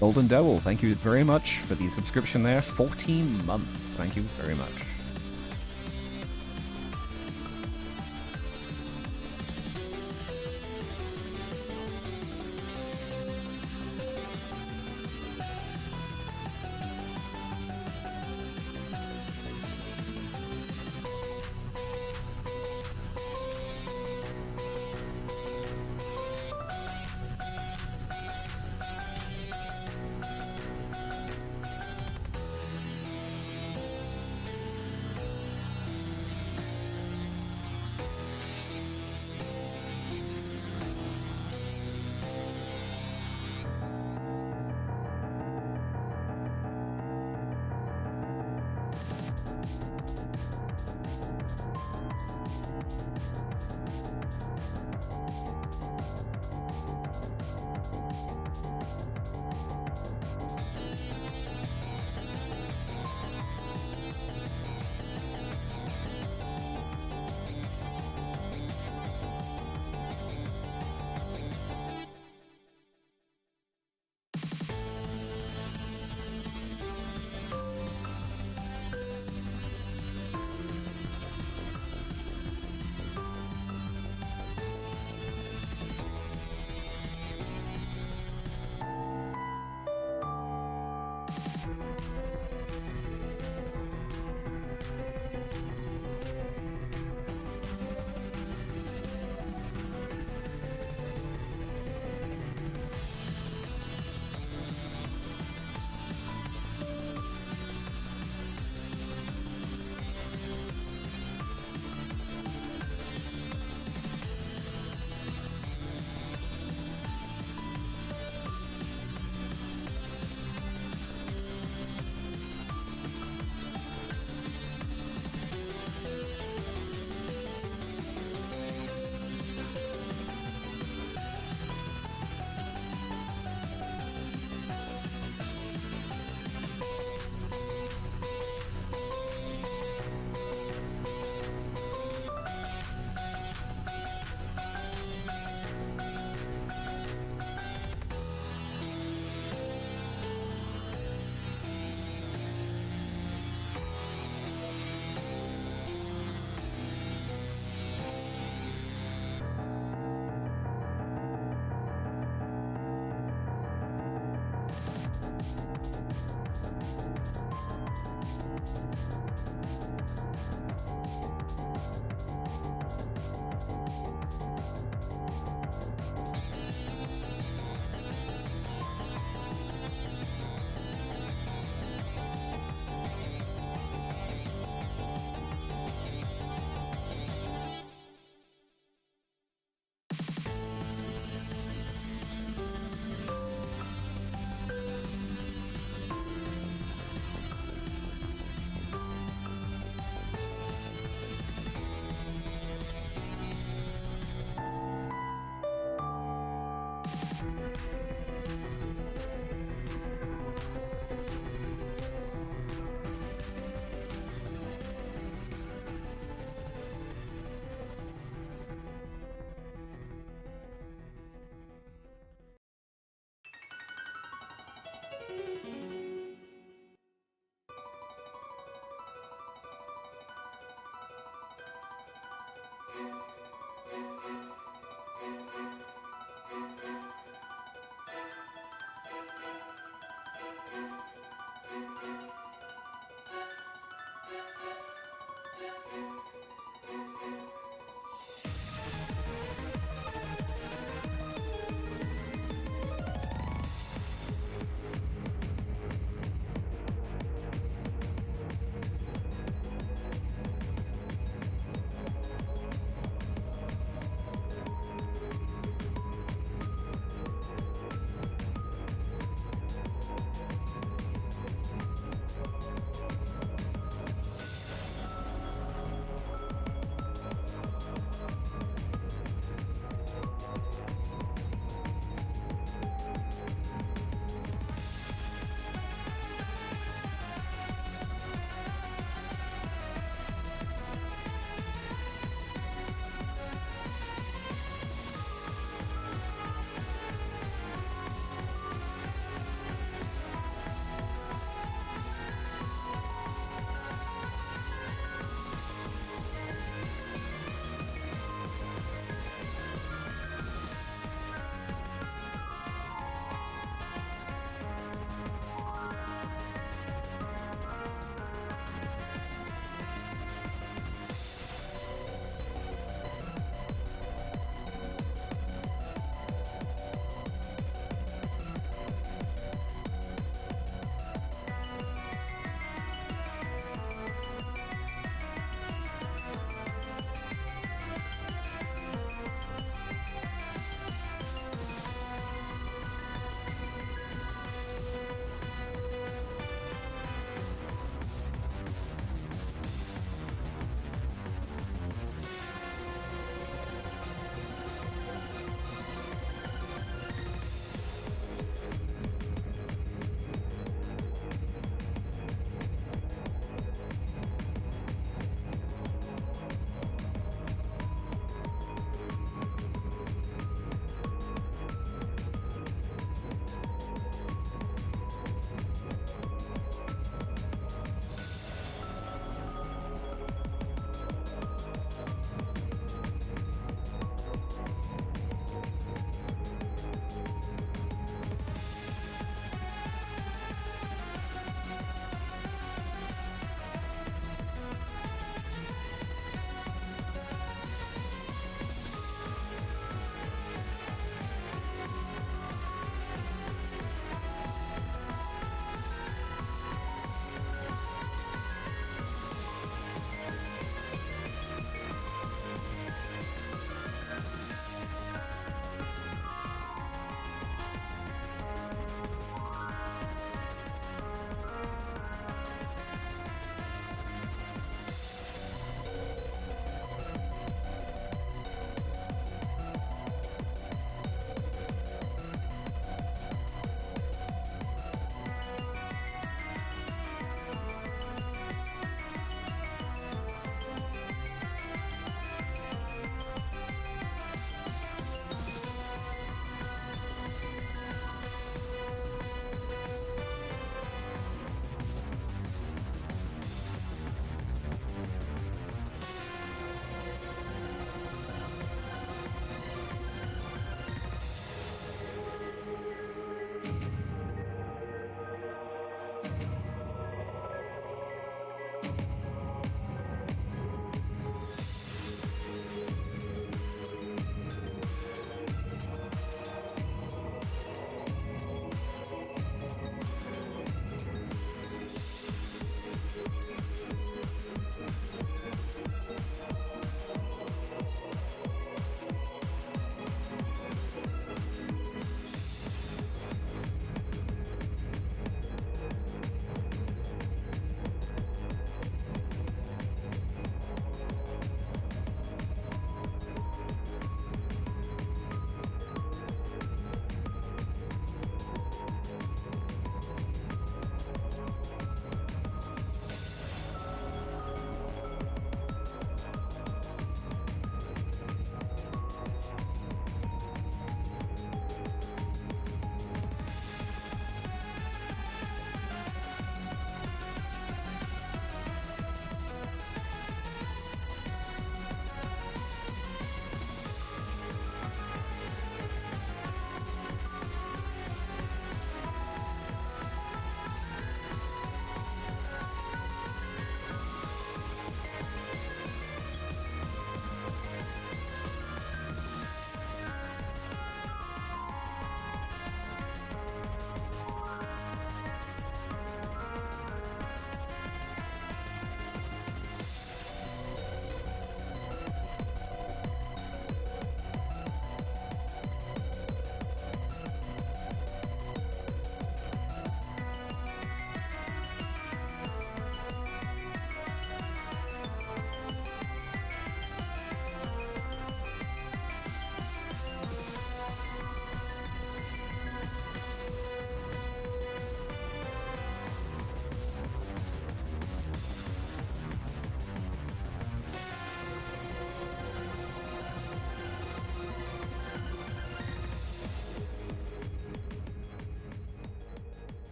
Golden Devil, thank you very much for the subscription there. 14 months. Thank you very much.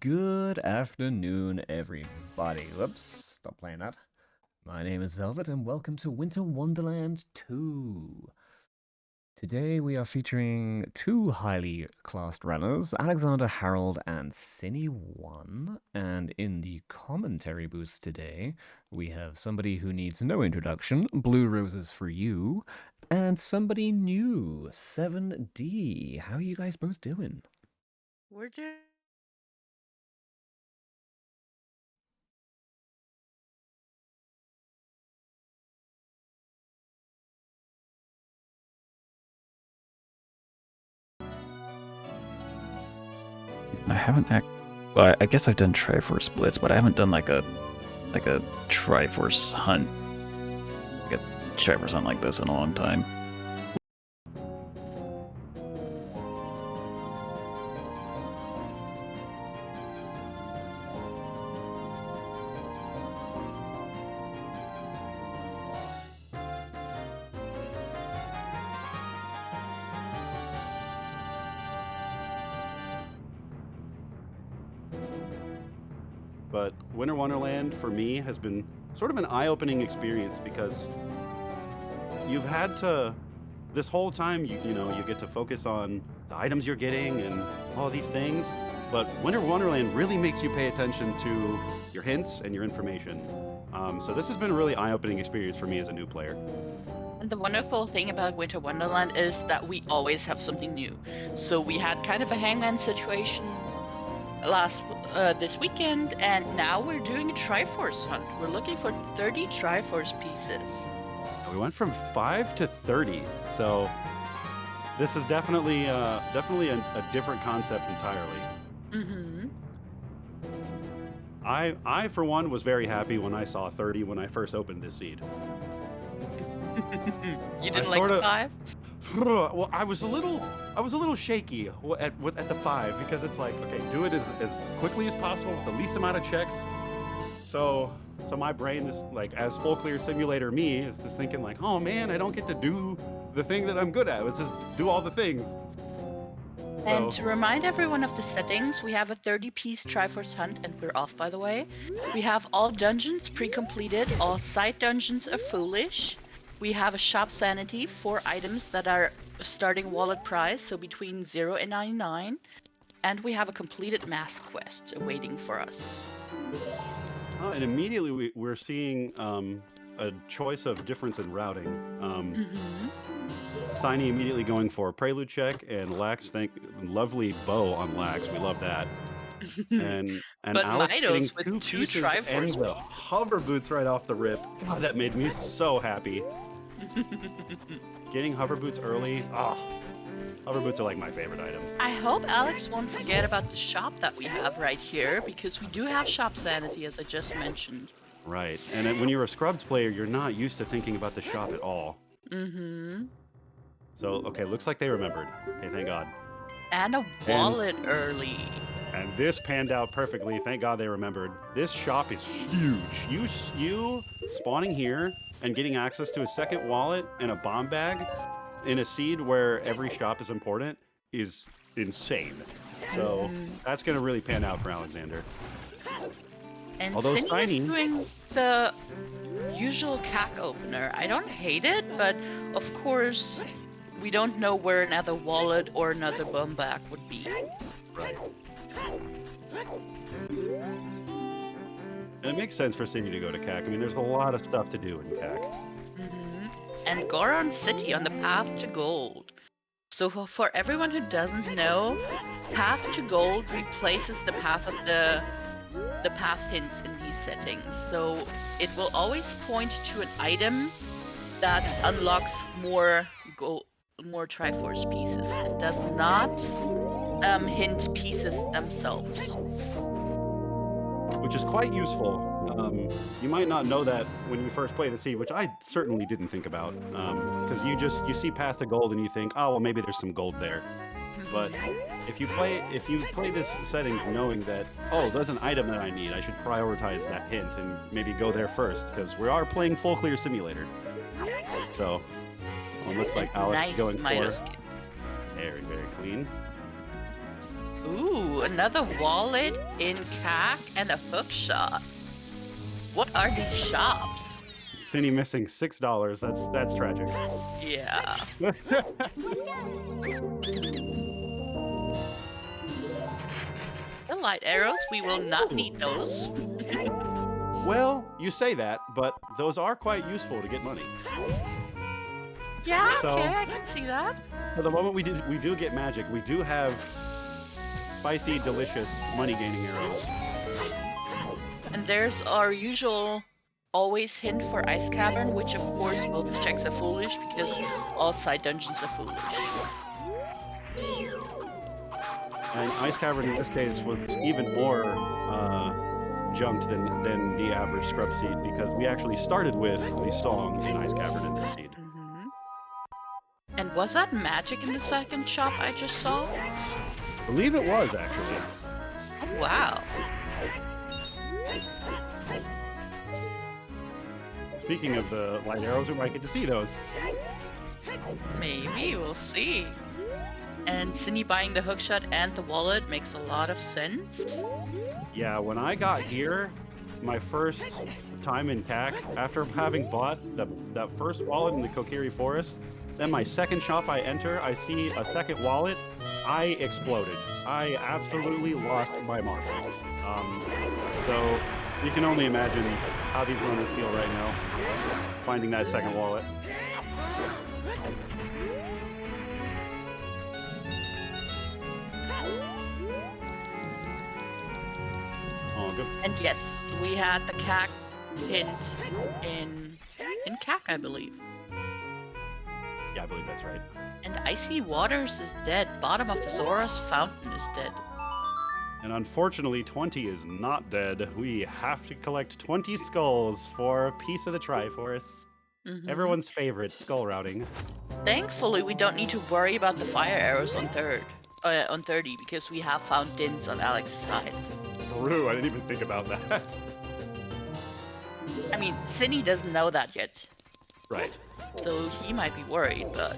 Good afternoon, everybody. Whoops, stop playing that. My name is Velvet, and welcome to Winter Wonderland 2. Today we are featuring two highly classed runners, Alexander, Harold, and Cinny1. And in the commentary boost today, we have somebody who needs no introduction, Blue Roses for you, and somebody new, 7D. How are you guys both doing? We're doing I haven't well, I guess I've done Triforce Blitz, but I haven't done like a Triforce hunt. Like a Triforce hunt like this in a long time. But Winter Wonderland for me has been sort of an eye-opening experience because you've had to, this whole time, you get to focus on the items you're getting and all these things. But Winter Wonderland really makes you pay attention to your hints and your information. So this has been a really eye-opening experience for me as a new player. And the wonderful thing about Winter Wonderland is that we always have something new. So we had kind of a hangman situation this weekend, and now we're doing a Triforce hunt. We're looking for 30 Triforce pieces. We went from 5 to 30, so this is definitely a different concept entirely. Mm-hmm. I for one was very happy when I saw 30 when I first opened this seed. You didn't like the 5? Well, I was a little shaky at the 5 because it's like, okay, do it as quickly as possible with the least amount of checks. So my brain is like, as full clear simulator me, is just thinking like, oh man, I don't get to do the thing that I'm good at. It's just do all the things. And to remind everyone of the settings, we have a 30-piece Triforce hunt, and we're off, by the way. We have all dungeons pre-completed, all side dungeons are foolish. We have a shop sanity, 4 items that are starting wallet price, so between 0 and 99. And we have a completed mask quest waiting for us. And immediately we're seeing a choice of difference in routing. Steiny immediately going for a prelude check, and Lax, lovely bow on Lax. We love that. And but Alex getting with 2 pieces and Triforce the hover boots right off the rip. God, that made me so happy. Getting hover boots early. Oh, hover boots are like my favorite item. I hope Alex won't forget about the shop that we have right here, because we do have shop sanity, as I just mentioned. Right, and when you're a Scrubs player, you're not used to thinking about the shop at all. Mm-hmm. So, okay, looks like they remembered. Okay, thank God. And a wallet early. And this panned out perfectly. Thank God they remembered. This shop is huge. You spawning here and getting access to a second wallet and a bomb bag in a seed where every shop is important is insane. So that's going to really pan out for Alexander. And although Cindy is doing the usual CAC opener. I don't hate it, but of course we don't know where another wallet or another bomb bag would be. Right. And it makes sense for Cindy to go to CAC. I mean, there's a lot of stuff to do in CAC. And Goron City on the path to gold. So for everyone who doesn't know, path to gold replaces the path of the path hints in these settings. So it will always point to an item that unlocks more Triforce pieces. It does not hint pieces themselves. Which is quite useful. You might not know that when you first play the seed, which I certainly didn't think about, because you see Path to Gold and you think, oh well, maybe there's some gold there. But if you play this settings knowing that, oh, there's an item that I need, I should prioritize that hint and maybe go there first, because we are playing full clear simulator. So it looks like Alex nice going for skin. very, very clean. Ooh, another wallet in CAC and a hook shot. What are these shops? Cindy missing $6. That's tragic. Yeah. The light arrows, we will not need those. Well, you say that, but those are quite useful to get money. Yeah, So- okay, I can see that. For the moment we do get magic, we do have spicy, delicious money gaining arrows. And there's our usual always hint for Ice Cavern, which of course both checks are foolish because all side dungeons are foolish. And Ice Cavern in this case was even more junked than the average scrub seed because we actually started with the song in Ice Cavern in this seed. Mm-hmm. And was that magic in the second shop I just saw? I believe it was actually. Oh, wow. Speaking of the light arrows, we might get to see those. Maybe, we'll see. And Cindy buying the hookshot and the wallet makes a lot of sense. Yeah, when I got here, my first time in CAC, after having bought that first wallet in the Kokiri Forest, then my second shop I enter, I see a second wallet, I exploded. I absolutely lost my marbles. So you can only imagine how these runners feel right now, finding that second wallet. Oh, good. And yes, we had the CAC hint in CAC, I believe. Yeah, I believe that's right. And Icy Waters is dead. Bottom of the Zora's Fountain is dead. And unfortunately, 20 is not dead. We have to collect 20 skulls for a piece of the Triforce. Mhm. Everyone's favorite, skull routing. Thankfully, we don't need to worry about the fire arrows on 30, because we have found Dins on Alex's side. True, I didn't even think about that. I mean, Cindy doesn't know that yet, Right. so he might be worried, but...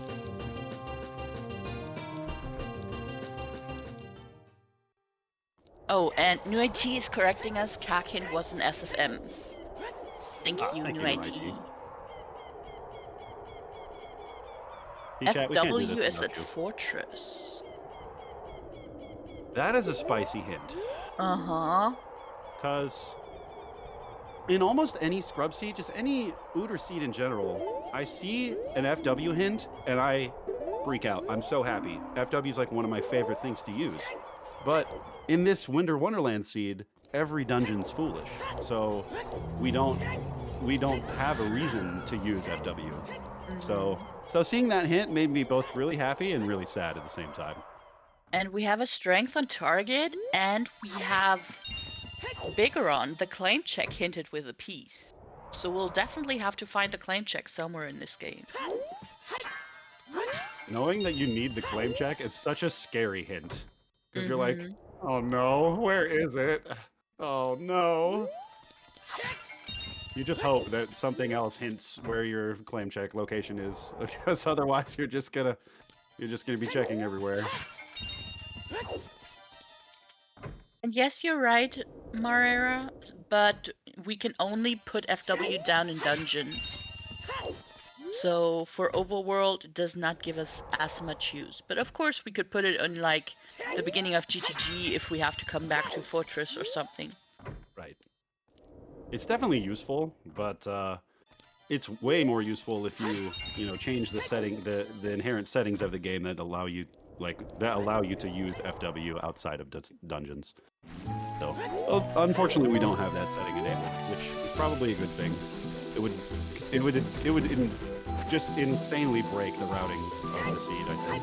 Oh, and New IT is correcting us. CAC hint was an SFM. Thank you, thank New you, IT. New Chat, we can't do FW this is at without you. Fortress. That is a spicy hint. Uh-huh. Because in almost any scrub seed, just any Ooter seed in general, I see an FW hint and I freak out. I'm so happy. FW is like one of my favorite things to use. But in this Winter Wonderland seed, every dungeon's foolish. So we don't have a reason to use FW. So seeing that hint made me both really happy and really sad at the same time. And we have a strength on target, and we have Bigeron, the claim check, hinted with a piece. So we'll definitely have to find the claim check somewhere in this game. Knowing that you need the claim check is such a scary hint. Because you're like, Mhm. oh no, where is it? Oh no. You just hope that something else hints where your claim check location is, because otherwise you're just gonna be checking everywhere. And yes, you're right, Marera, but we can only put FW down in dungeons. So for overworld, it does not give us as much use. But of course, we could put it on like the beginning of GTG if we have to come back to Fortress or something. Right. It's definitely useful, but it's way more useful if you change the setting, the inherent settings of the game that allow you to use FW outside of dungeons. So, unfortunately, we don't have that setting enabled, which is probably a good thing. It would just insanely break the routing of the seed, I think.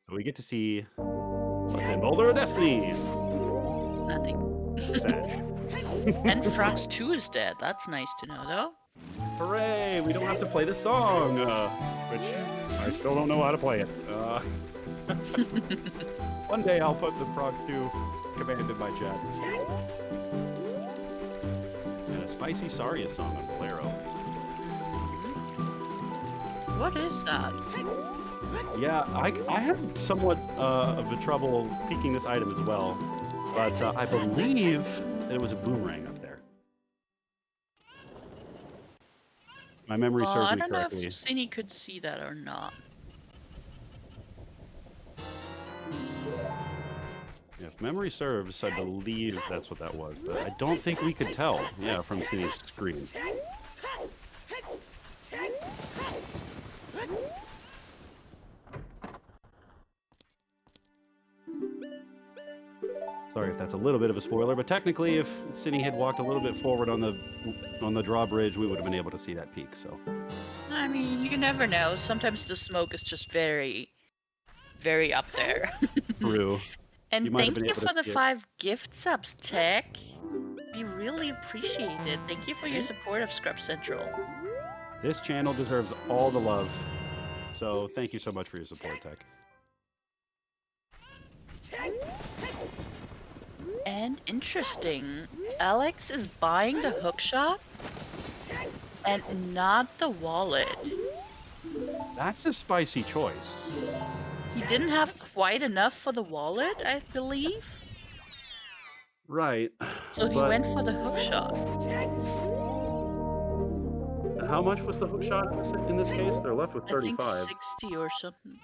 So we get to see what's in Boulder of Destiny. Nothing. Sad. And Frogs 2 is dead. That's nice to know, though. Hooray! We don't have to play the song, which I still don't know how to play it. One day I'll put the Frogs 2 command in my chat. And a spicy Saria song on Claro. What is that? Yeah, I had somewhat of a trouble peeking this item as well, but I believe that it was a boomerang up there. My memory serves I me don't know correctly. if Cindy could see that or not. If memory serves, I believe that's what that was, but I don't think we could tell, yeah, from Cindy's screen. Sorry if that's a little bit of a spoiler, but technically, if Cindy had walked a little bit forward on the drawbridge, we would have been able to see that peak. So, I mean, you never know. Sometimes the smoke is just very, very up there. true. And You might have thank been you able to for the see it. 5 gift subs, Tech. We really appreciate it. Thank you for your support of Scrub Central. This channel deserves all the love. So, thank you so much for your support, Tech. And interesting, Alex is buying the hookshot and not the wallet. That's a spicy choice. He didn't have quite enough for the wallet, I believe. Right. So he but went for the hookshot. how much was the hookshot in this case? They're left with I think 35. 60 or something.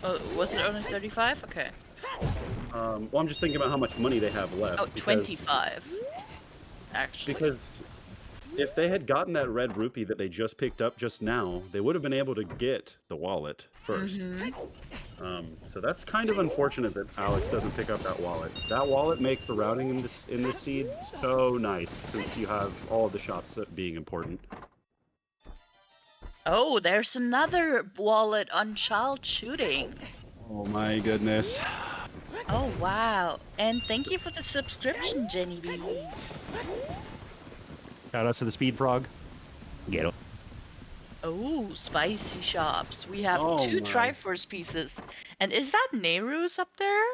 Oh, was it only 35? Okay. Well, I'm just thinking about how much money they have left. Oh, 25. Actually. Because if they had gotten that red rupee that they just picked up just now, they would have been able to get the wallet first. So that's kind of unfortunate that Alex doesn't pick up that wallet. That wallet makes the routing in this seed so nice, since you have all of the shots being important. Oh, there's another wallet on child shooting. Oh my goodness. Oh, wow. And thank you for the subscription, Jenny Bees. Shout out to the Speed Frog. Get it. Oh, spicy shops. We have Oh 2 my. Triforce pieces. And is that Nehru's up there?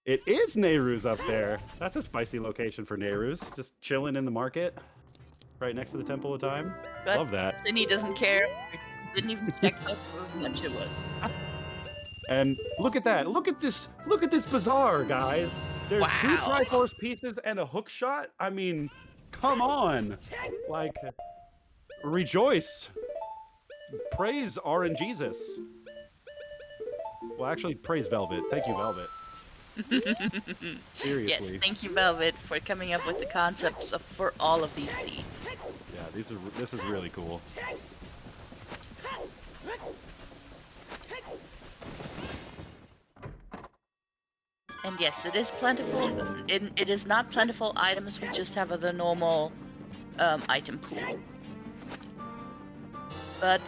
It is Nehru's up there. That's a spicy location for Nehru's. Just chilling in the market, right next to the Temple of Time. But Love that. Cindy doesn't care. Didn't even check how much it was. And look at that. Look at this bazaar, guys. There's 2 Wow. Triforce pieces and a hook shot. I mean, come on. Like, rejoice. Praise RNGesus. Well, actually, praise Velvet. Thank you, Velvet. Seriously. Yes, thank you, Velvet, for coming up with the concepts for all of these seeds. Yeah, this is really cool. And yes, it is plentiful. It is not plentiful items, we just have the normal item pool. But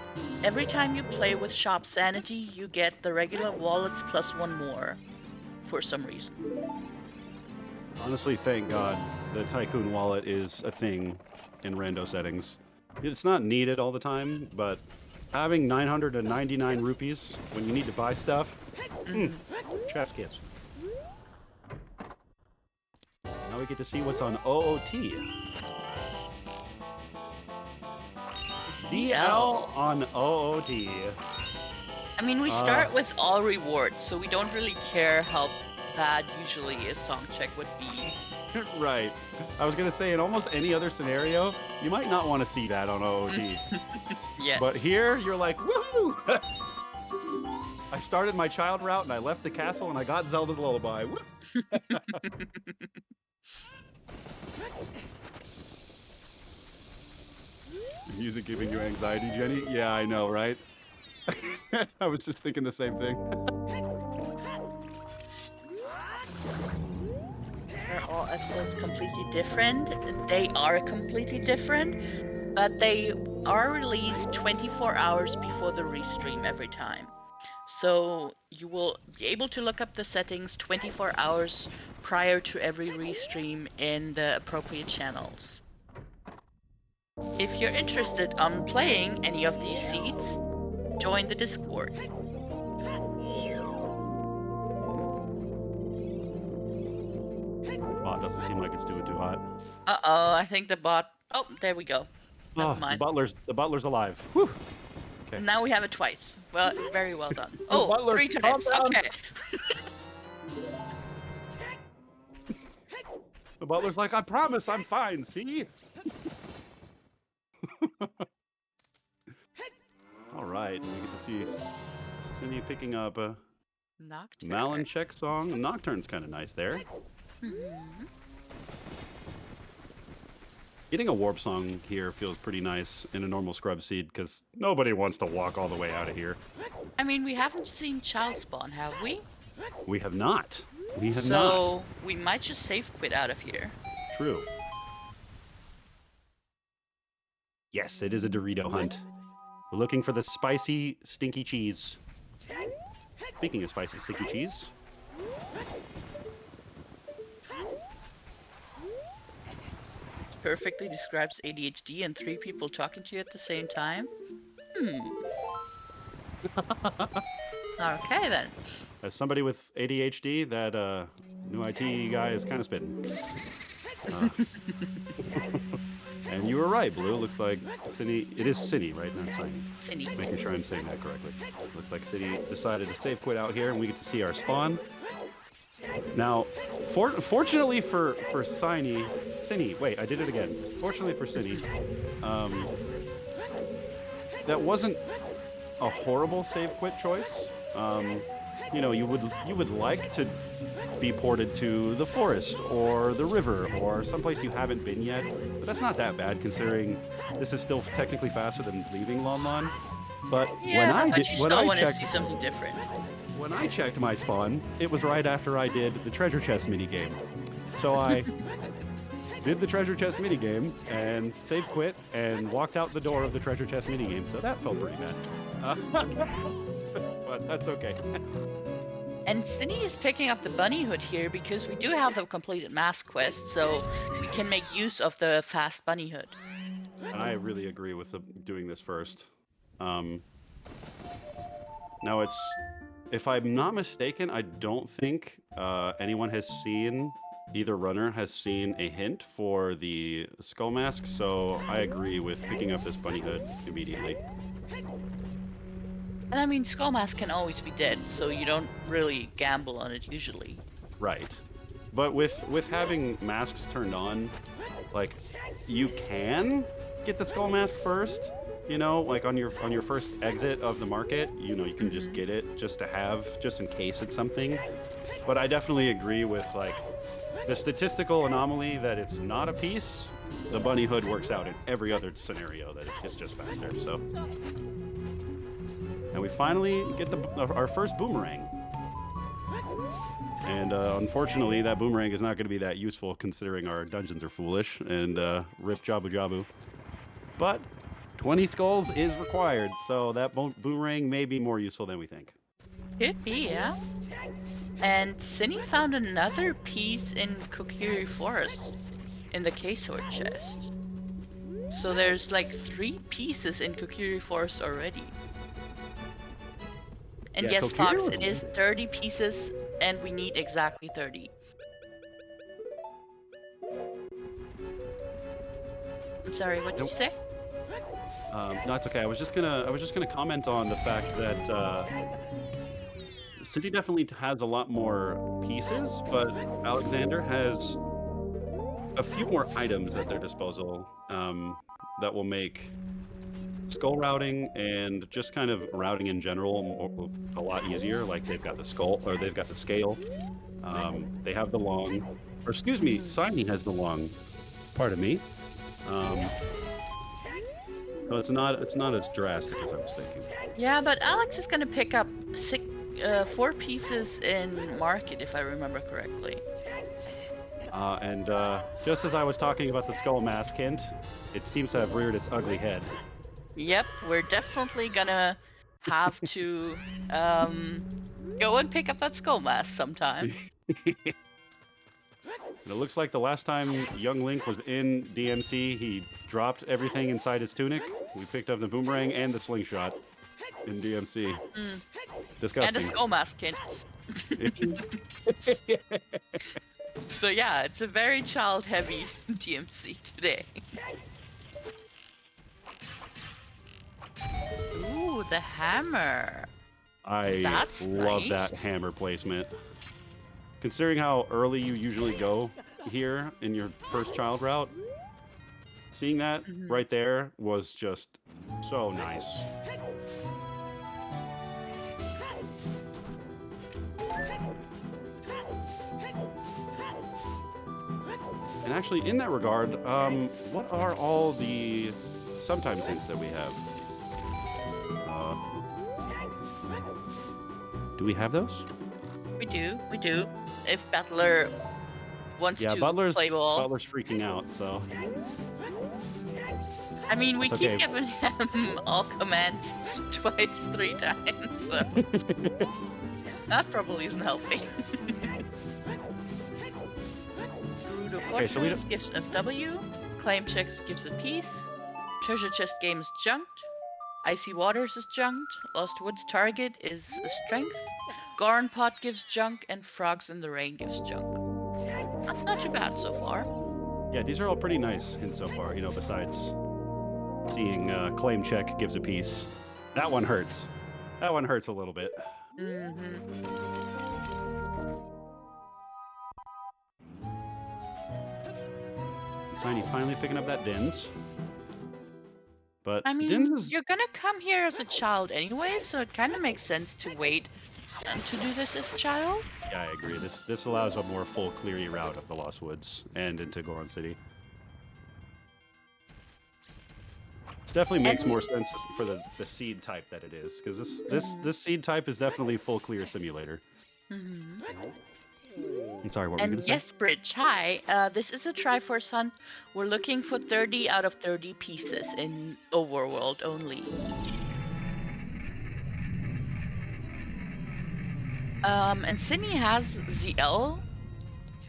every time you play with Shop Sanity, you get the regular wallets plus 1 more, for some reason. Honestly, thank God the Tycoon wallet is a thing in rando settings. It's not needed all the time, but having 999 rupees when you need to buy stuff, chef's kiss. Now we get to see what's on OOT. DL on OOT. I mean, we start with all rewards, so we don't really care how bad usually a song check would be. Right. I was gonna say, in almost any other scenario, you might not want to see that on OOT. Yeah. But here, you're like, woohoo! I started my child route and I left the castle and I got Zelda's Lullaby. Woo! Music giving you anxiety, Jenny? Yeah, I know, right? I was just thinking the same thing. Are all episodes completely different? They are completely different, but they are released 24 hours before the restream every time. So you will be able to look up the settings 24 hours prior to every restream in the appropriate channels. If you're interested on playing any of these seeds, join the Discord. Bot doesn't seem like it's doing too hot. Uh-oh, I think the bot... Oh, there we go. Never Oh, mind. the butler's alive. Whew. Okay. Now we have it twice. Well, very well done. The Oh, butler, 3 calm times. down. Okay. The butler's like, I promise I'm fine, see? All right, we get to see Cindy picking up a Nocturne. Malincheck song. Nocturne's kind of nice there. Mhm. Getting a warp song here feels pretty nice in a normal scrub seed because nobody wants to walk all the way out of here. I mean, we haven't seen Child Spawn, have we? We have not. We have not. So we might just safe quit out of here. True. Yes, it is a Dorito hunt. We're looking for the spicy, stinky cheese. Speaking of spicy, stinky cheese. Perfectly describes ADHD and 3 people talking to you at the same time. Okay then. As somebody with ADHD, that new IT guy is kind of spitting. And you were right, Blue. Looks like Cine. It is Cine, right? Not Cine. Cindy. Making sure I'm saying that correctly. Looks like Cine decided to safe quit out here, and we get to see our spawn. Now, fortunately for Cine, wait, I did it again. Fortunately for Cine, that wasn't a horrible save quit choice. You know, you would like to be ported to the forest or the river or someplace you haven't been yet, but that's not that bad considering this is still technically faster than leaving Lon Lon. But Yeah, but you still want to see something different. when I checked my spawn, it was right after I did the treasure chest minigame. So I did the treasure chest minigame and save quit and walked out the door of the treasure chest minigame. So that felt pretty bad. But that's okay. And Cindy is picking up the bunny hood here because we do have the completed mask quest, so we can make use of the fast bunny hood. And I really agree with doing this first. Now it's, if I'm not mistaken, I don't think anyone has seen, either runner has seen a hint for the skull mask, so I agree with picking up this bunny hood immediately. And I mean, Skull Mask can always be dead, so you don't really gamble on it usually. Right. But with having masks turned on, like, you can get the skull mask first, you know, like on your first exit of the market, you know, you can just get it just to have, just in case it's something. But I definitely agree with, like, the statistical anomaly that it's not a piece. The bunny hood works out in every other scenario that it's just faster, so. And we finally get our first boomerang. And unfortunately, that boomerang is not going to be that useful considering our dungeons are foolish and rip Jabu Jabu. But 20 skulls is required, so that boomerang may be more useful than we think. Could be, yeah. And Cindy found another piece in Kokiri Forest in the K-Sword chest. So there's like 3 pieces in Kokiri Forest already. And Yeah, yes, Kokiri Fox, was it is 30 pieces, and we need exactly 30. I'm sorry, what did you say? No, it's okay. I was just gonna comment on the fact that Cindy definitely has a lot more pieces, but Alexander has a few more items at their disposal that will make skull routing and just kind of routing in general a lot easier. Like they've got the skull, or they've got the scale. They have the long, or excuse me, Simon has the long. Pardon me. So it's not as drastic as I was thinking. Yeah, but Alex is gonna pick up 4 pieces in Market, if I remember correctly. And just as I was talking about the skull mask hint, it seems to have reared its ugly head. Yep, we're definitely gonna have to go and pick up that skull mask sometime. It looks like the last time young Link was in DMC, he dropped everything inside his tunic. We picked up the boomerang and the slingshot in DMC. Disgusting. And a skull mask hint. So yeah, it's a very child-heavy DMC today. Ooh, the hammer. I That's love nice. that hammer placement. Considering how early you usually go here in your first child route, seeing that right there was just so nice. And actually, in that regard, what are all the sometimes hints that we have? Do we have those? We do. If Battler wants Yeah, to Butler's play ball. Butler's freaking out, so I mean, we That's keep okay. giving him all commands twice, 3 times, so that probably isn't helping. Root of Okay, so we Fortunes gives FW. Claim checks gives a piece. Treasure chest games junked. Icy Waters is junked. Lost Woods target is a strength. Goron Pot gives junk, and Frogs in the Rain gives junk. That's not too bad so far. yeah, these are all pretty nice hints so far. You know, besides seeing claim check gives a piece. That one hurts. That one hurts a little bit. Tiny finally picking up that Dins. But I mean, Dins is you're gonna come here as a child anyway, so it kind of makes sense to wait and to do this as a child. yeah, I agree. This allows a more full Cleary route of the Lost Woods and into Goron City. This definitely makes more sense for the seed type that it is, because this seed type is definitely full clear simulator. I'm sorry, what were you And gonna say? yes, Bridge, hi. This is a Triforce hunt. We're looking for 30 out of 30 pieces in Overworld only. And Sydney has ZL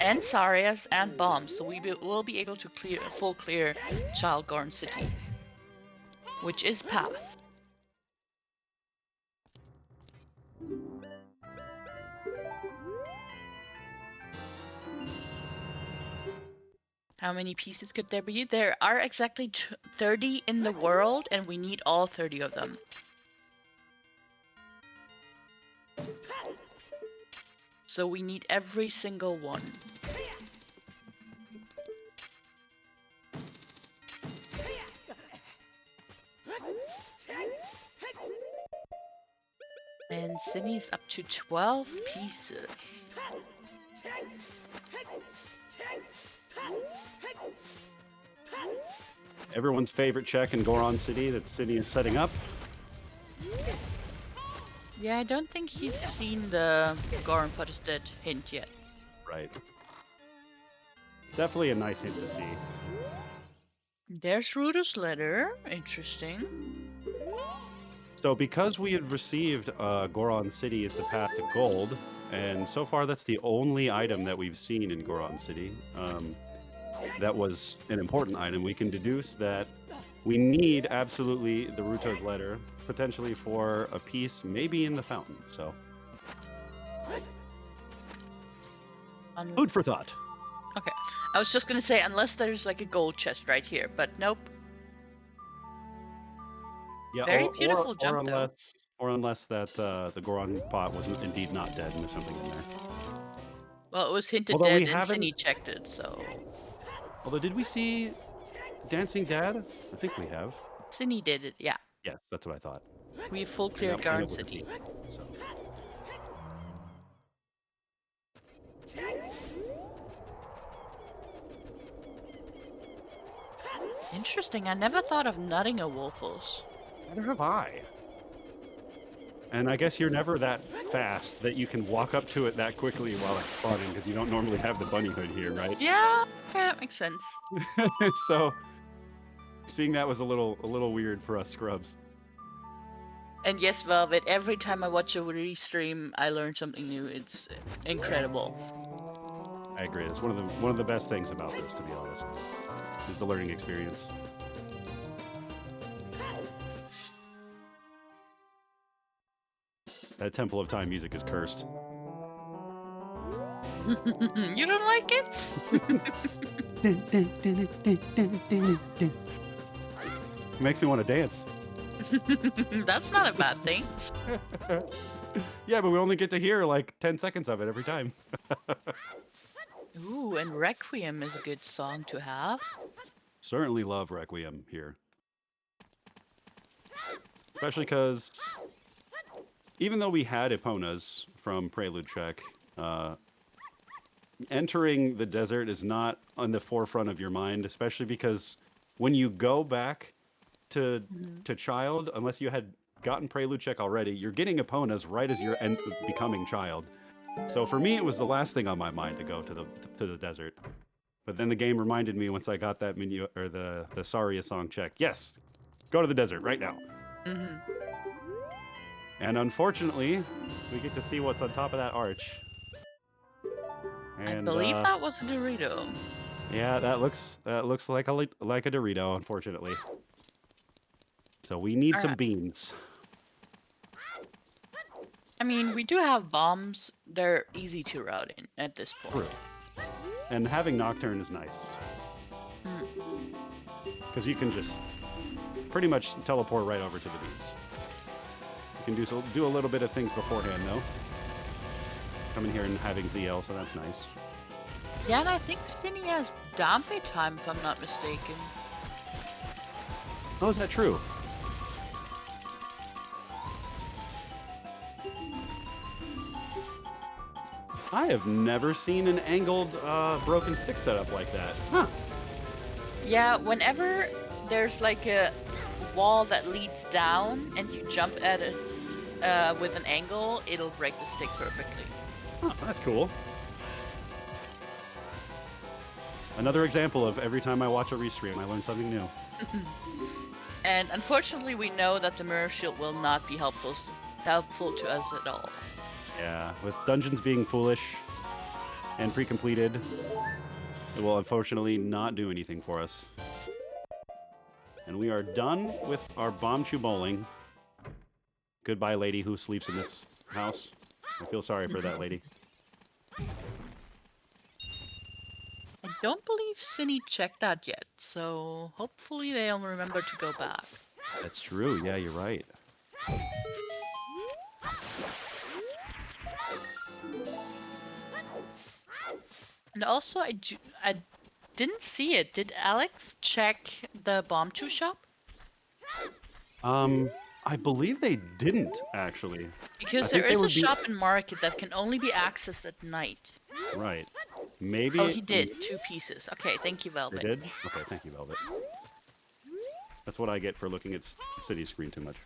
and Sarias and Bombs, so will be able to full clear Child Gorn City, which is Path. How many pieces could there be? There are exactly 30 in the world, and we need all 30 of them. So we need every single one. And Sydney's up to 12 pieces. Everyone's favorite check in Goron City that Sydney is setting up. Yeah, I don't think he's seen the Goron Pot is Dead hint yet. Right. Definitely a nice hint to see. There's Rudo's letter. Interesting. So because we had received Goron City as the path to gold, and so far that's the only item that we've seen in Goron City, that was an important item, we can deduce that we need absolutely the Ruto's letter, potentially for a piece, maybe in the fountain. So, food for thought. Okay. I was just gonna say, unless there's like a gold chest right here, but nope. Yeah, Very beautiful jump, though. Or unless that the Goron pot was indeed not dead and there's something in there. Well, it was hinted Although we dead and haven't- Cindy checked it, so... Although, did we see Dancing Dad? I think we have. Cindy did it, yeah. Yes, that's what I thought. We full cleared Yep, Garden I know what City. it is, so. Interesting, I never thought of nutting a Wolfos. Neither have I. And I guess you're never that fast that you can walk up to it that quickly while it's spawning, because you don't normally have the bunny hood here, right? Yeah, that makes sense. So seeing that was a little weird for us scrubs. And yes, Velvet, every time I watch a restream, I learn something new. It's incredible. I agree. It's one of the best things about this, to be honest, is the learning experience. That Temple of Time music is cursed. You don't like it? It makes me want to dance. That's not a bad thing. Yeah, but we only get to hear like 10 seconds of it every time. Ooh, and Requiem is a good song to have. Certainly love Requiem here. Especially because even though we had Eponas from Prelude Check, entering the desert is not on the forefront of your mind, especially because when you go back to Child, unless you had gotten Prelude Check already, you're getting Eponas right as you're becoming Child. So for me, it was the last thing on my mind to go to the desert. But then the game reminded me once I got that menu or the Saria song check. Yes, go to the desert right now. And unfortunately, we get to see what's on top of that arch. And, I believe that was a Dorito. Yeah, that looks like a Dorito, unfortunately. So we need some beans. I mean, we do have bombs. They're easy to route in at this point. True. And having Nocturne is nice. Because you can just pretty much teleport right over to the beans. You can do a little bit of things beforehand, though. Coming here and having ZL, so that's nice. Yeah, and I think Stinny has Dampe time, if I'm not mistaken. Oh, is that true? I have never seen an angled broken stick setup like that. Huh. Yeah, whenever there's like a wall that leads down and you jump at it with an angle, it'll break the stick perfectly. Oh, that's cool. Another example of every time I watch a restream, I learn something new. And unfortunately, we know that the mirror shield will not be helpful to us at all. Yeah, with dungeons being foolish and pre-completed, it will unfortunately not do anything for us. And we are done with our bomb chew bowling. Goodbye, lady who sleeps in this house. I feel sorry for that lady. I don't believe Cindy checked that yet, so hopefully they'll remember to go back. That's true. Yeah, you're right. And also, I didn't see it. Did Alex check the bomb chew shop? I believe they didn't, actually. Because there is a shop in Market that can only be accessed at night. Right. Maybe... Oh, he did. 2 pieces. Okay, thank you, Velvet. They did? Okay, thank you, Velvet. That's what I get for looking at City screen too much.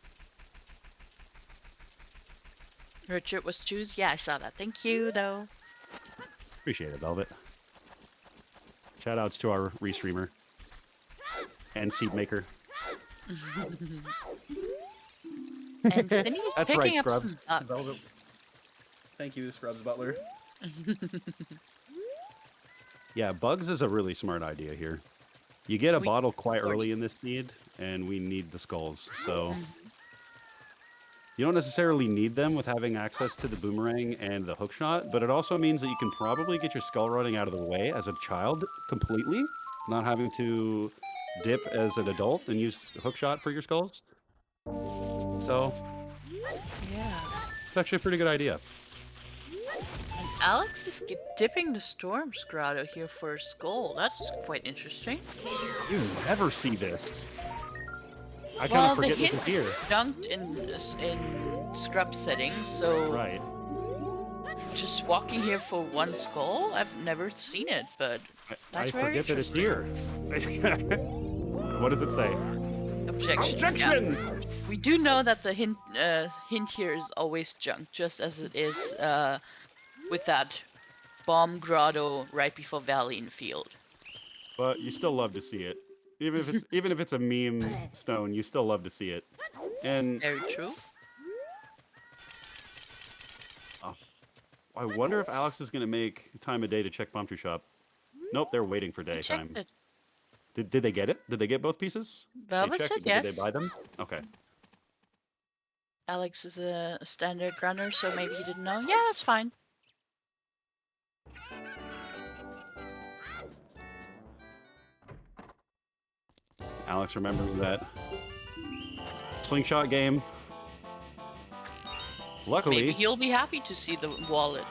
Richard was choose. Yeah, I saw that. Thank you, though. Appreciate it, Velvet. Shoutouts to our restreamer and seed maker. And Cindy's That's picking right, up Scrubs. some bugs. Velvet. Thank you, Scrubs Butler. Yeah, bugs is a really smart idea here. You get a bottle quite early in this seed, and we need the skulls, so... You don't necessarily need them with having access to the boomerang and the hookshot, but it also means that you can probably get your skull running out of the way as a child completely, not having to dip as an adult and use hookshot for your skulls. So, Yeah. it's actually a pretty good idea. And Alex is dipping the Storm Grotto here for a skull. That's quite interesting. You never see this. I kind of forget this is here. Dunked in scrub settings, so Right. just walking here for one skull, I've never seen it, but that's I very forget that it's here. What does it say? Objection. Objection! Yeah. We do know that the hint here is always junk, just as it is with that bomb grotto right before Valley in Field. But you still love to see it. Even if it's a meme stone, you still love to see it. And Very true. I wonder if Alex is going to make time of day to check Bomb Tree Shop. Nope, they're waiting for daytime. Did they get it? Did they get both pieces? Velvet said yes. Did they buy them? Okay. Alex is a standard runner, so maybe he didn't know. Yeah, that's fine. Alex remembering that slingshot game. Luckily, Maybe he'll be happy to see the wallet.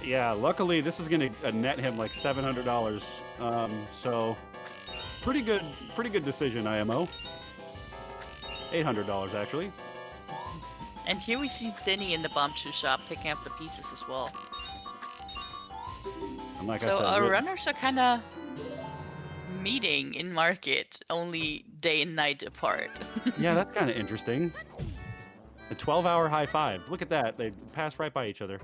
yeah, luckily this is gonna net him like $700. So pretty good decision, IMO. $800 actually. And here we see Thinny in the bombshell shop picking up the pieces as well. And like I So said, our really- runners are kind of meeting in market, only day and night apart. yeah, that's kind of interesting. A 12-hour high five. Look at that. They passed right by each other.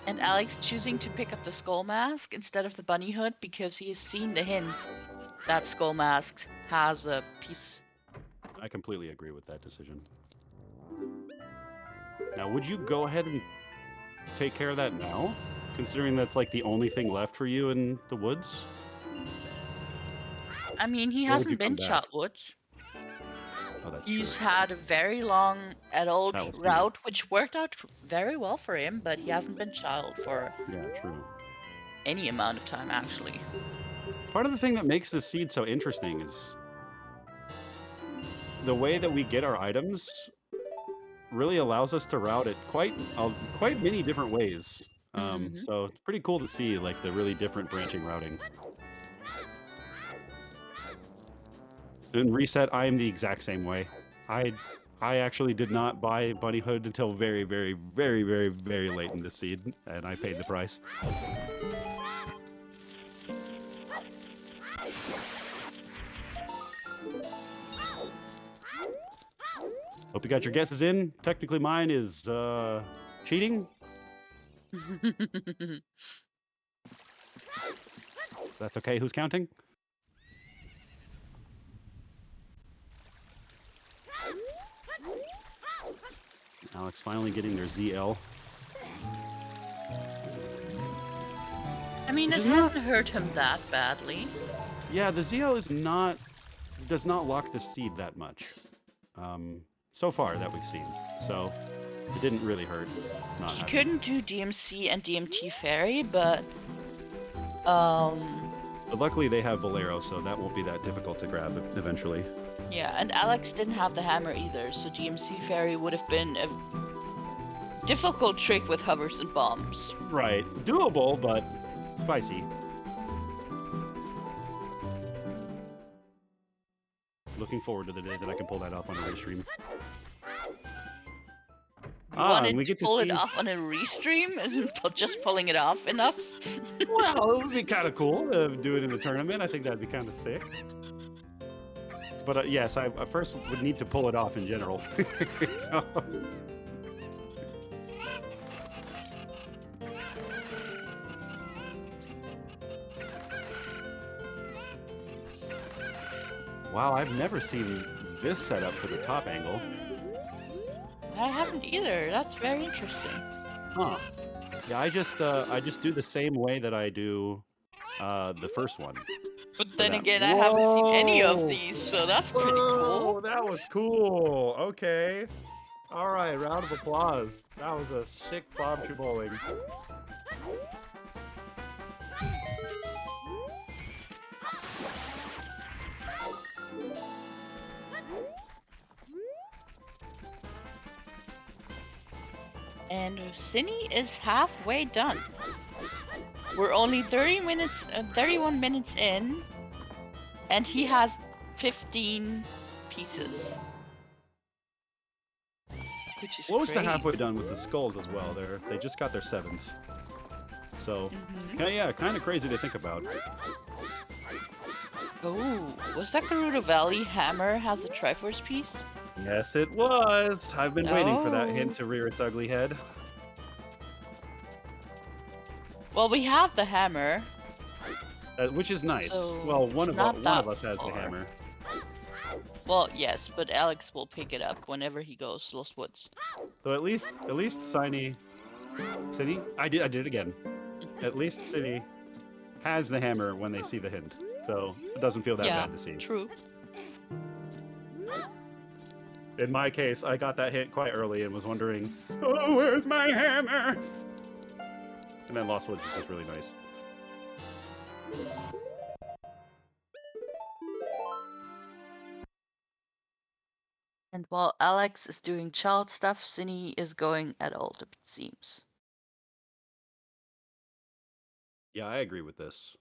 And Alex choosing to pick up the skull mask instead of the bunny hood because he has seen the hint that skull mask has a piece. I completely agree with that decision. Now, would you go ahead and take care of that now? Considering that's like the only thing left for you in the woods? I mean, he Or would you hasn't been come back? Shotwood. Oh, that's He's true. had a very long adult That was true. route, which worked out very well for him, but he hasn't been child for Yeah, true. any amount of time, actually. Part of the thing that makes this seed so interesting is the way that we get our items really allows us to route it quite many different ways. Mhm. So it's pretty cool to see like the really different branching routing. In Reset, I am the exact same way. I actually did not buy Bunny Hood until very, very, very, very, very late in the seed, and I paid the price. Hope you got your guesses in. Technically, mine is cheating. That's okay. Who's counting? Alex finally getting their ZL. I mean, Which it is not- hasn't hurt him that badly. Yeah, the ZL does not lock the seed that much. So far that we've seen. So it didn't really hurt. Not He having it. couldn't do DMC and DMT Fairy, but But luckily they have Bolero, so that won't be that difficult to grab eventually. yeah, and Alex didn't have the hammer either, so DMC Fairy would have been a difficult trick with hovers and bombs. Right. Doable, but spicy. Looking forward to the day that I can pull that off on a restream. You wanted and we to get to pull it see- off on a restream? Isn't just pulling it off enough? Well, it would be kind of cool to do it in a tournament. I think that'd be kind of sick. But yes, I first would need to pull it off in general. So- Wow, I've never seen this setup for the top angle. I haven't either. That's very interesting. Huh. Yeah, I just do the same way that I do the first one. But then that- again, I haven't seen any of Whoa! these, so that's pretty Whoa, cool. that was cool. Okay. All right, round of applause. That was a sick bombshell bowling. And Cine is halfway done. We're only 31 minutes in, and he has 15 pieces. Which is Close to crazy. halfway done with the skulls as well. They just got their 7th. So, Mhm. yeah, kind of crazy to think about. Oh, was that Gerudo Valley hammer has a Triforce piece? Yes, it was. I've been waiting for that Oh. hint to rear its ugly head. Well, we have the hammer. Which is nice. So, Well, one it's of not that us has the far. hammer. Well, yes, but Alex will pick it up whenever he goes Lost Woods. So at least Cine I did it again. At least Cine has the hammer when they see the hint. So it doesn't feel that Yeah, bad to see. true. In my case, I got that hint quite early and was wondering, oh, where's my hammer? And then Lost Woods was just really nice. And while Alex is doing child stuff, Cindy is going adult, it seems. Yeah, I agree with this.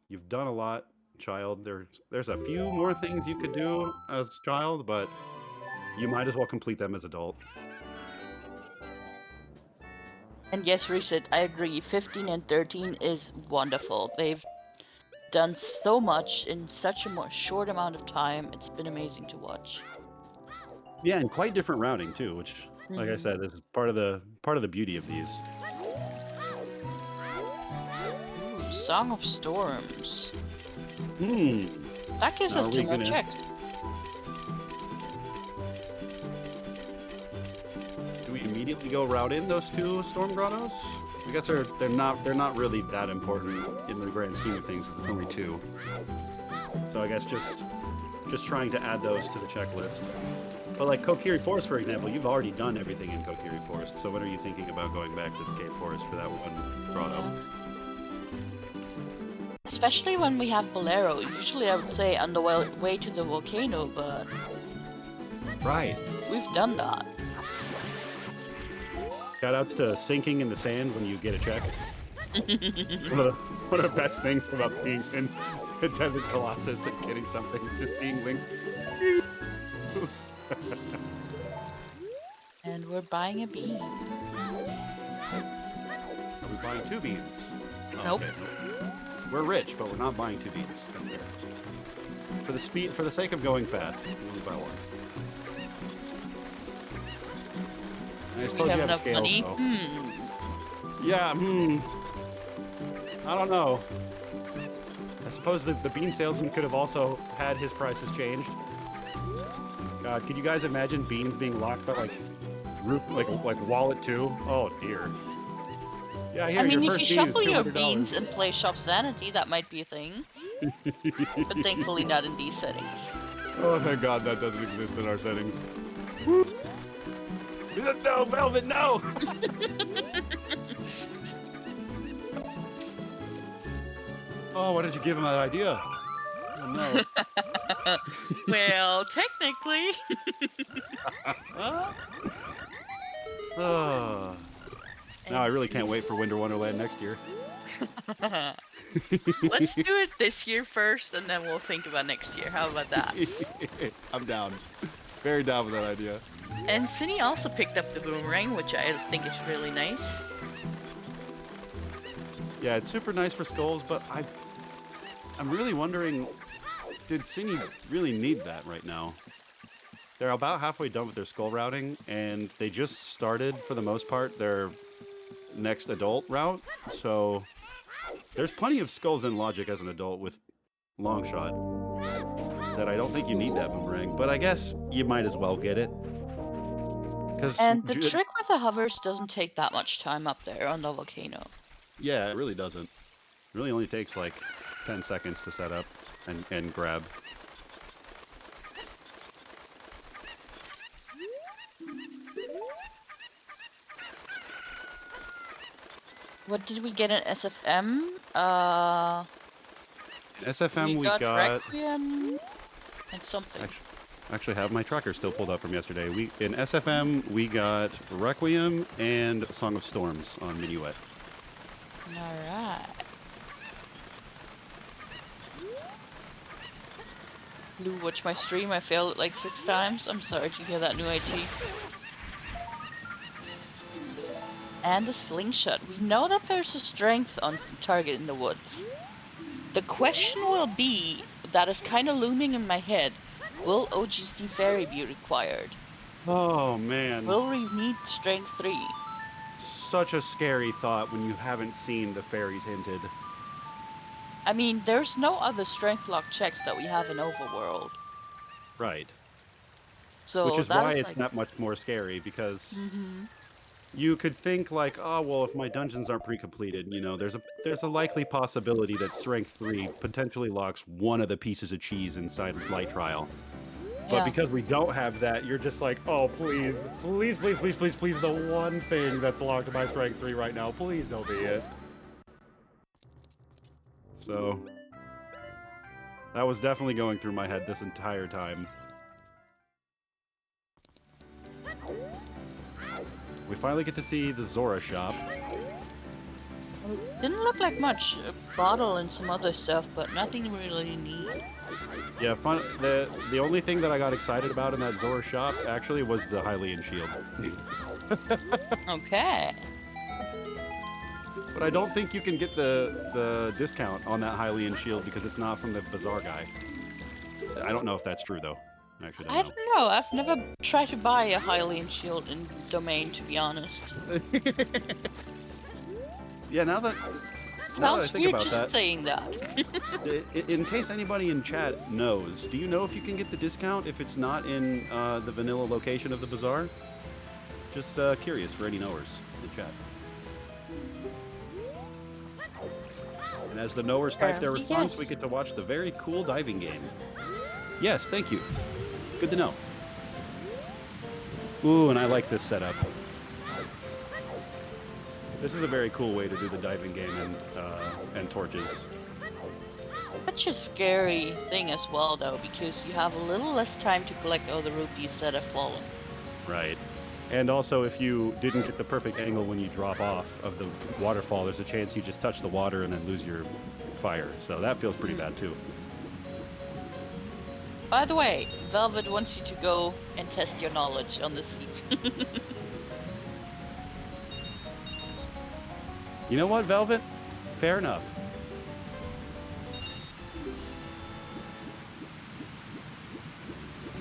You've done a lot, child. There's a few more things you could do as child, but you might as well complete them as adult. And yes, Reset, I agree. 15 and 13 is wonderful. They've done so much in such a more short amount of time. It's been amazing to watch. Yeah, and quite different routing too, which, like I Mhm. said, is part of the beauty of these. Ooh, Song of Storms. Hmm. That gives us Are 2 we more gonna? checks. Do we immediately go route in those 2 storm grottos? I guess they're not really that important in the grand scheme of things. 'Cause it's only 2. So I guess just trying to add those to the checklist. But like Kokiri Forest, for example, you've already done everything in Kokiri Forest. So when are you thinking about going back to the Cave Forest for that one grotto? Especially when we have Bolero. Usually I would say on the way to the volcano, but Right. we've done that. Shoutouts to sinking in the sand when you get a check. One of the best things about being in the Desert Colossus and getting something, just seeing Link. And we're buying a bean. Are we buying 2 beans? Oh, Nope. okay. We're rich, but we're not buying 2 beans. That's fair. For the sake of going fast, we only buy 1. I Do suppose we have you have a enough scale, money? so. Yeah, I don't know. I suppose the bean salesman could have also had his prices changed. God, could you guys imagine beans being locked by like wallet 2? Oh dear. Yeah, here, I mean, your if you first bean is shuffle your $200. beans and play Shop Sanity, that might be a thing. But thankfully not in these settings. Oh, thank God that doesn't exist in our settings. No, Velvet, no! Oh, why did you give him that idea? Oh, no. Well, technically. Oh. Now I really can't wait for Winter Wonderland next year. Let's do it this year first, and then we'll think about next year. How about that? I'm down. Very down with that idea. And Cindy also picked up the boomerang, which I think is really nice. Yeah, it's super nice for skulls, but I'm really wondering, did Cine really need that right now? They're about halfway done with their skull routing, and they just started, for the most part, their next adult route. So there's plenty of skulls in Logic as an adult with Longshot that I don't think you need that boomerang, but I guess you might as well get it. And the trick with the hovers doesn't take that much time up there on the volcano. Yeah, it really doesn't. It really only takes like 10 seconds to set up and grab. What did we get in SFM? SFM we got Requiem and something. actually have my tracker still pulled up from yesterday. In SFM we got Requiem and Song of Storms on Minuet. Alright. Lou, watch my stream. I failed it like 6 times. I'm sorry to hear that, new IT. And a slingshot. We know that there's a strength on target in the woods. The question will be, that is kind of looming in my head, will OGC Fairy be required? Oh man. Will we need strength 3? Such a scary thought when you haven't seen the fairies hinted. I mean, there's no other strength lock checks that we have in Overworld. Right. So which is that why is it's like... not much more scary, because you could think like, oh well, if my dungeons aren't pre-completed, you know, there's a likely possibility that strength 3 potentially locks one of the pieces of cheese inside Light Trial. But because we don't have that, you're just like, oh please, please, please, please, please, please, the one thing that's locked by strength 3 right now, please don't be it. So that was definitely going through my head this entire time. We finally get to see the Zora shop. Didn't look like much. A bottle and some other stuff, but nothing really neat. Yeah, fun. The only thing that I got excited about in that Zora shop actually was the Hylian shield. Okay. But I don't think you can get the discount on that Hylian shield because it's not from the Bazaar guy. I don't know if that's true though. I actually I don't don't know. I've never tried to buy a Hylian shield in Domain, to be honest. know. Yeah, now that I Sounds think weird about just that, saying that. in case anybody in chat knows, do you know if you can get the discount if it's not in the vanilla location of the Bazaar? Just curious for any knowers in chat. And as the knowers type their response, we Yes. get to watch the very cool diving game. Yes, thank you. Good to know. Ooh, and I like this setup. This is a very cool way to do the diving game and torches. Such a scary thing as well, though, because you have a little less time to collect all the rupees that have fallen. Right. And also, if you didn't get the perfect angle when you drop off of the waterfall, there's a chance you just touch the water and then lose your fire. So that feels pretty bad, too. By the way, Velvet wants you to go and test your knowledge on the seat. You know what, Velvet? Fair enough.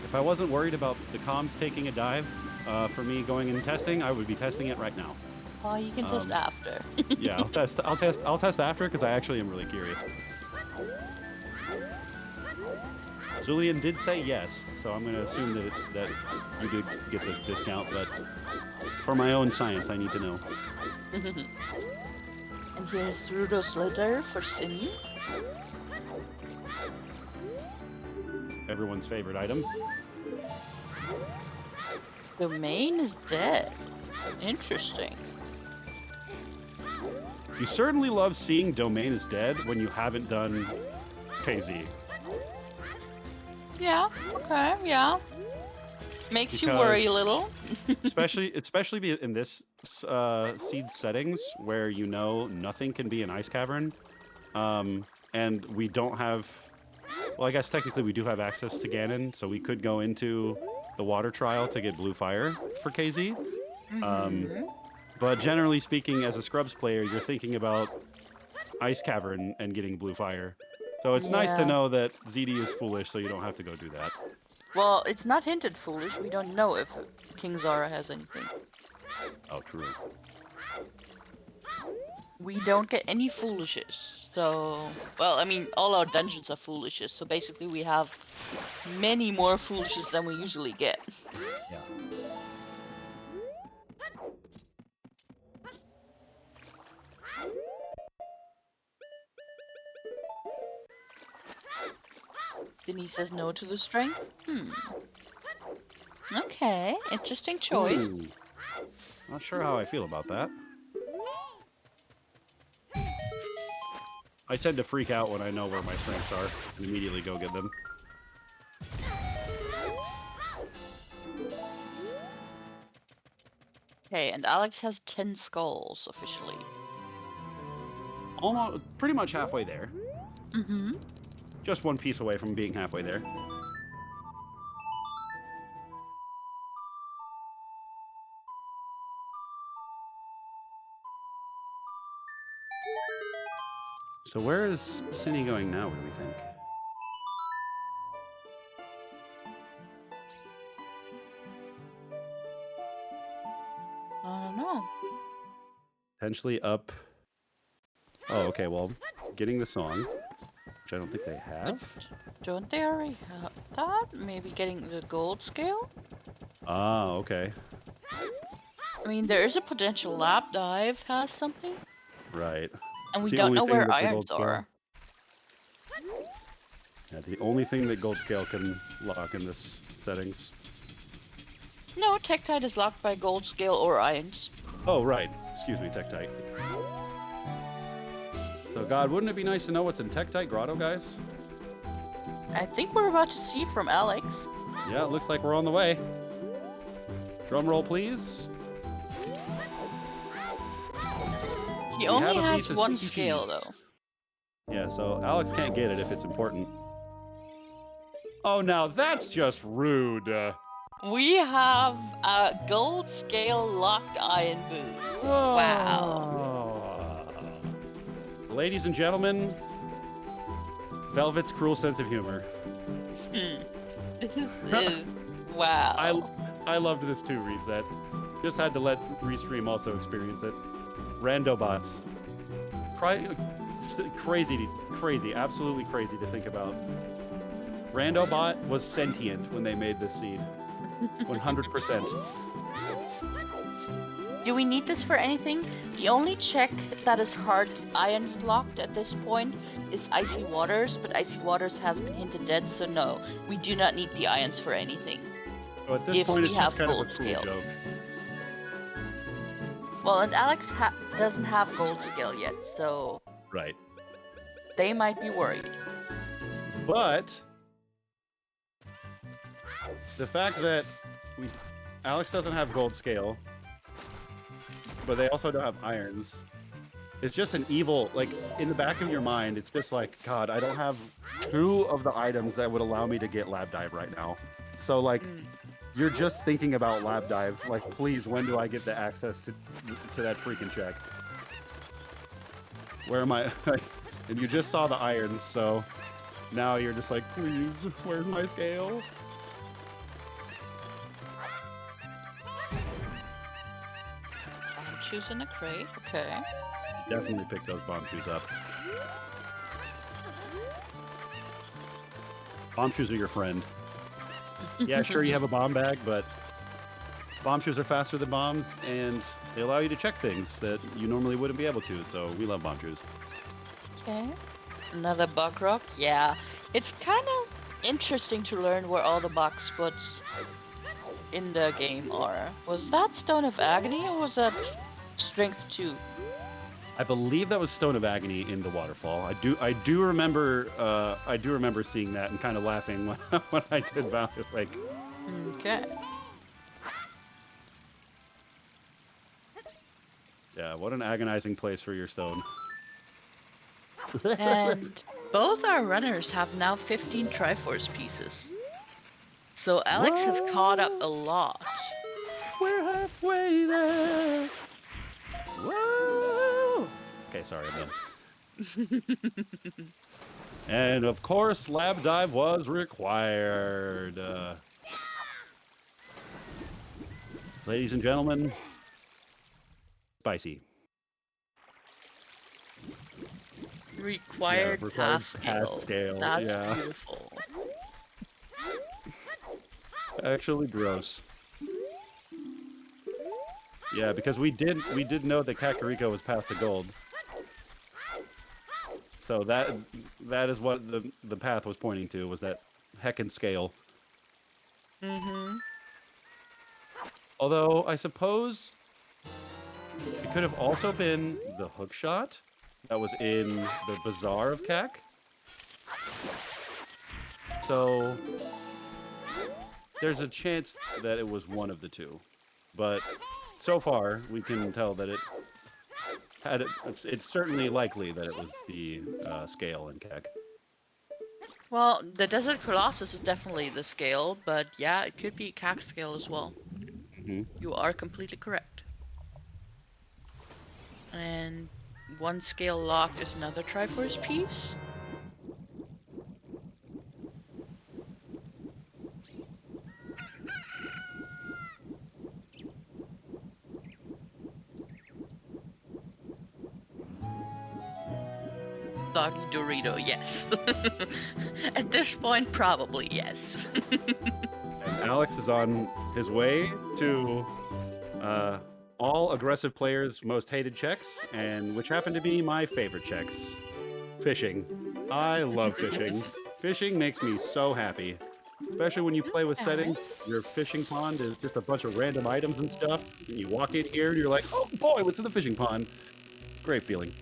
If I wasn't worried about the comms taking a dive for me going and testing, I would be testing it right now. Oh, you can test after. Yeah, I'll test after because I actually am really curious. Zulian did say yes, so I'm going to assume that you did get the discount, but for my own science, I need to know. And here's Rudo's letter for Cindy. Everyone's favorite item. Domain is dead. Interesting. You certainly love seeing Domain is dead when you haven't done KZ. Yeah, okay, yeah. Makes you worry a Because- little. especially in this seed settings where you know nothing can be an ice cavern, and we don't have. Well, I guess technically we do have access to Ganon, so we could go into the water trial to get blue fire for KZ. But generally speaking, as a Scrubs player, you're thinking about ice cavern and getting blue fire. So it's nice to Yeah. know that ZD is foolish, so you don't have to go do that. Well, it's not hinted foolish. We don't know if King Zara has anything. Oh, true. We don't get any foolishes. So, well, I mean, all our dungeons are foolishes. So basically, we have many more foolishes than we usually get. Yeah. Denise says no to the strength. Okay, interesting choice. Ooh. Not sure how I feel about that. I tend to freak out when I know where my strengths are and immediately go get them. Okay, and Alex has 10 skulls officially. Almost, pretty much halfway there. Mm-hmm. Just one piece away from being halfway there. So where is Cindy going now, what do we think? I don't know. Potentially up... Oh, okay, well, getting the song, which I don't think they have. Don't they already have that? Maybe getting the gold scale? Ah, okay. I mean, there is a potential lap dive has something, Right. and we The don't only know thing where that the irons gold scale- are. Yeah, the only thing that Gold Scale can lock in this settings. No, Tektite is locked by gold scale or irons. Oh, right. Excuse me, Tektite. So, God, wouldn't it be nice to know what's in Tektite Grotto, guys? I think we're about to see from Alex. Yeah, it looks like we're on the way. Drum roll, please. He We only have a has piece of one squeaky scale, cheese. though. Yeah, so Alex can't get it if it's important. Oh, now that's just rude. We have a gold scale locked iron boots. Wow. Ladies and gentlemen, Velvet's cruel sense of humor. This is wow. I loved this too, Reset. Just had to let Restream also experience it. Randobots. Crazy, absolutely crazy to think about. Randobot was sentient when they made this seed. 100%. Do we need this for anything? The only check that is hard irons locked at this point is Icy Waters, but Icy Waters has been hinted dead, so no, we do not need the irons for anything. So at this If point, we it's just have kind of a gold cruel scale. joke. Well, and Alex doesn't have gold scale yet, so Right. they might be worried. But the fact that Alex doesn't have gold scale, but they also don't have irons, it's just an evil, like, in the back of your mind, it's just like, God, I don't have 2 of the items that would allow me to get Lab Dive right now. So, like, you're just thinking about Lab Dive. Like, please, when do I get the access to that freaking check? Where am I? And you just saw the irons, so now you're just like, please, where's my scale? Shoes in a crate, okay. Definitely pick those bomb shoes up. Bomb shoes are your friend. Yeah, sure, you have a bomb bag, but bomb shoes are faster than bombs, and they allow you to check things that you normally wouldn't be able to, so we love bomb shoes. Okay. Another bug rock? Yeah. It's kind of interesting to learn where all the bug spots in the game are. Was that Stone of Agony or was that Strength 2? I believe that was Stone of Agony in the waterfall. I do remember seeing that and kind of laughing when I did about it. Like, Okay. yeah, what an agonizing place for your stone. And both our runners have now 15 Triforce pieces. So Alex has caught up a lot. We're halfway there. Whoa! Okay, sorry, I'm done. And of course, Lab Dive was required. Ladies and gentlemen, spicy. Required path scale. scale. That's Yeah, beautiful. actually gross. Yeah, because we did know that Kakariko was path to gold. So that is what the path was pointing to, was that heckin' scale. Mm-hmm. Although I suppose it could have also been the hook shot that was in the Bazaar of Kak. So there's a chance that it was one of the two. But so far, we can tell that it's certainly likely that it was the scale in Kak. Well, the Desert Colossus is definitely the scale, but yeah, it could be CAC scale as well. Mm-hmm. You are completely correct. And one scale locked is another Triforce piece. Doggy Dorito, yes. At this point, probably yes. And Alex is on his way to all aggressive players' most hated checks, and which happen to be my favorite checks. Fishing. I love fishing. Fishing makes me so happy. Especially when you play with settings, your fishing pond is just a bunch of random items and stuff. And you walk in here and you're like, oh boy, what's in the fishing pond? Great feeling.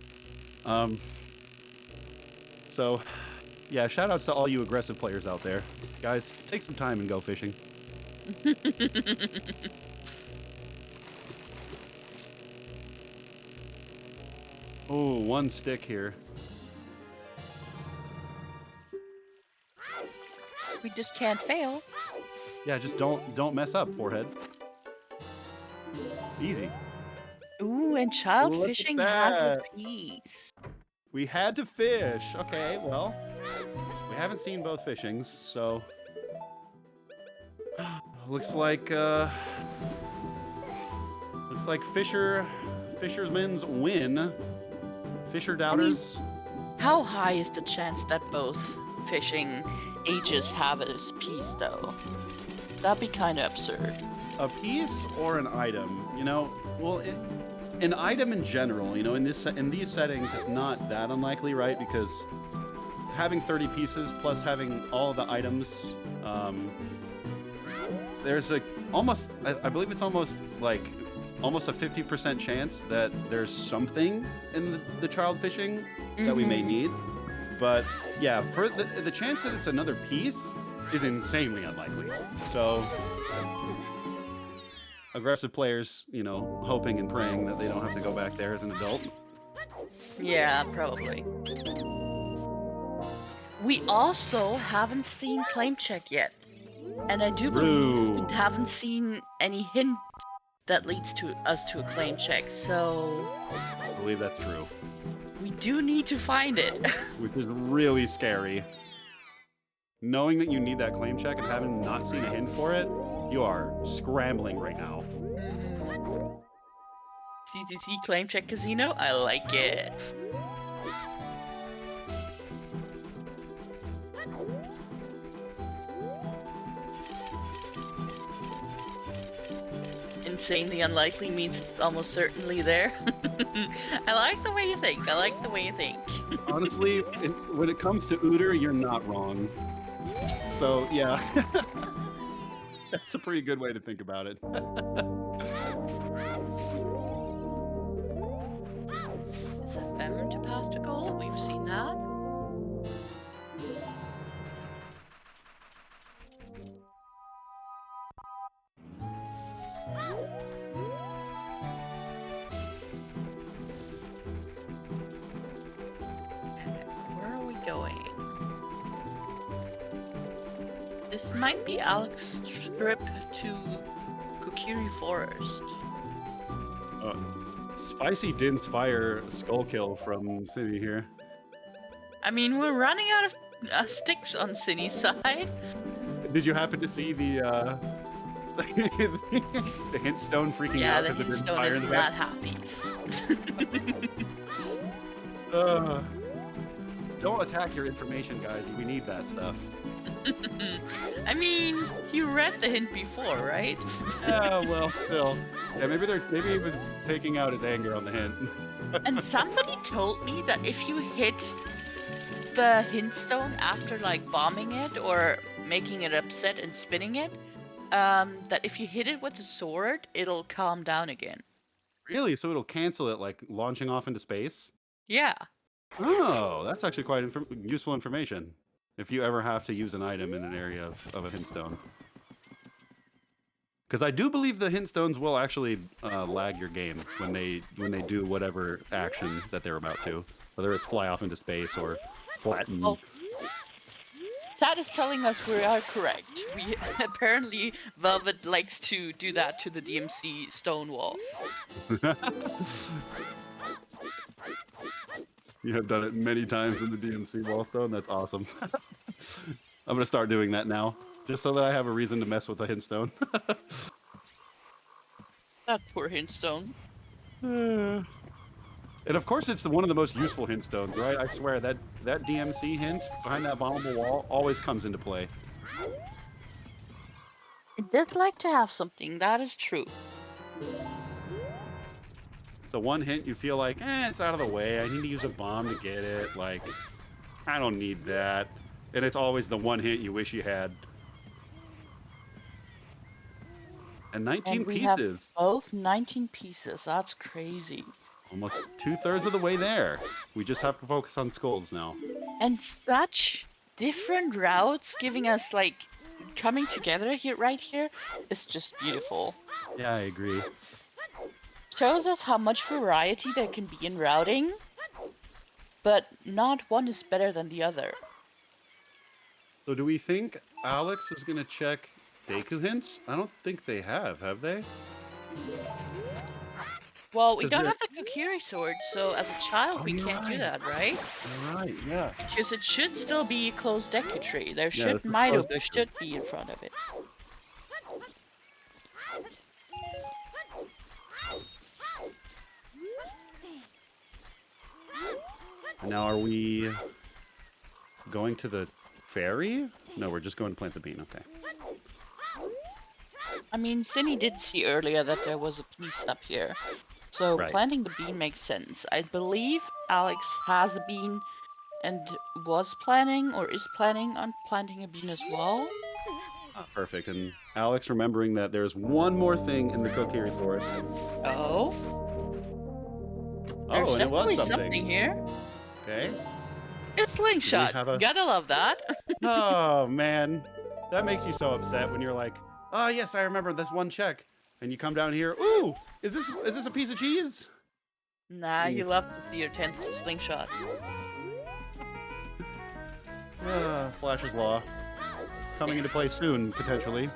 So, yeah, shout outs to all you aggressive players out there. Guys, take some time and go fishing. Oh, one stick here. We just can't fail. Yeah, just don't mess up, forehead. Easy. Ooh, and child Look at fishing has a that. piece. We had to fish. Okay, well, we haven't seen both fishings, so looks like fishermen's win. Fisher doubters. How high is the chance that both fishing ages have this piece, though? That'd be kind of absurd. A piece or an item, you know? Well, an item in general, you know, in these settings, is not that unlikely, right? Because having 30 pieces plus having all the items, there's a I believe it's almost a 50% chance that there's something in the child fishing that we may need. But yeah, for the chance that it's another piece is insanely unlikely. So aggressive players, you know, hoping and praying that they don't have to go back there as an adult. Yeah, probably. We also haven't seen claim check yet. And I do believe we haven't seen any hint that leads to us to a claim check, so I believe that's true. we do need to find it. Which is really scary. Knowing that you need that claim check and having not seen a hint for it, you are scrambling right now. CCC claim check casino, I like it. Insanely unlikely means it's almost certainly there. I like the way you think. I like the way you think. Honestly, when it comes to OoTR, you're not wrong. So, yeah. That's a pretty good way to think about it. SFM to pass to goal, we've seen that. Where are we going? This might be Alex's trip to Kokiri Forest. Spicy Din's Fire skull kill from City here. I mean, we're running out of sticks on Cinny's side. Did you happen to see the the hint stone freaking Yeah, out the because it hint didn't stone fire is in the not back? happy. Don't attack your information, guys. We need that stuff. I mean, you read the hint before, right? Yeah, well, still. Yeah, maybe he was taking out his anger on the hint. And somebody told me that if you hit the hint stone after like bombing it or making it upset and spinning it, that if you hit it with a sword, it'll calm down again. Really? So it'll cancel it, like launching off into space? Yeah. Oh, that's actually quite useful information. If you ever have to use an item in an area of a hint stone. Because I do believe the hint stones will actually lag your game when they do whatever action that they're about to, whether it's fly off into space or flatten. Oh. That is telling us we are correct. We apparently Velvet likes to do that to the DMC stone wall. You have done it many times in the DMC wall stone. That's awesome. I'm gonna start doing that now, just so that I have a reason to mess with the hint stone. That poor hint stone. And of course, it's one of the most useful hint stones, right? I swear that DMC hint behind that bombable wall always comes into play. It does like to have something, that is true. The one hint you feel like, it's out of the way. I need to use a bomb to get it. Like, I don't need that. And it's always the one hint you wish you had. And 19 And we pieces. have both 19 pieces. That's crazy. Almost 2/3 of the way there. We just have to focus on skulls now. And such different routes giving us like coming together here right here is just beautiful. Yeah, I agree. Shows us how much variety there can be in routing but not one is better than the other. So do we think Alex is gonna check Deku hints? I don't think they have they? Well, we 'Cause don't they're- have the Kokiri sword, so as a child Oh, we you're can't do right. that, right? You're right, yeah. Because it should still be a closed Deku tree. There Yeah, should this is Mido closed Deku. should be in front of it. Now, are we going to the ferry? No, we're just going to plant the bean. Okay. I mean, Cindy did see earlier that there was a piece up here. So Right. planting the bean makes sense. I believe Alex has a bean and was planning or is planning on planting a bean as well. Ah, perfect. And Alex remembering that there's one more thing in the Kokiri forest. Oh, Oh, there's and it was definitely something. here. Okay. It's slingshot. have a- Gotta love that. Oh, man. That makes you so upset when you're like, oh, yes, I remember this one check. And you come down here, ooh, is this a piece of cheese? Nah, you Oof. love to see your 10th slingshot. Flash's Law. Coming into play soon, potentially.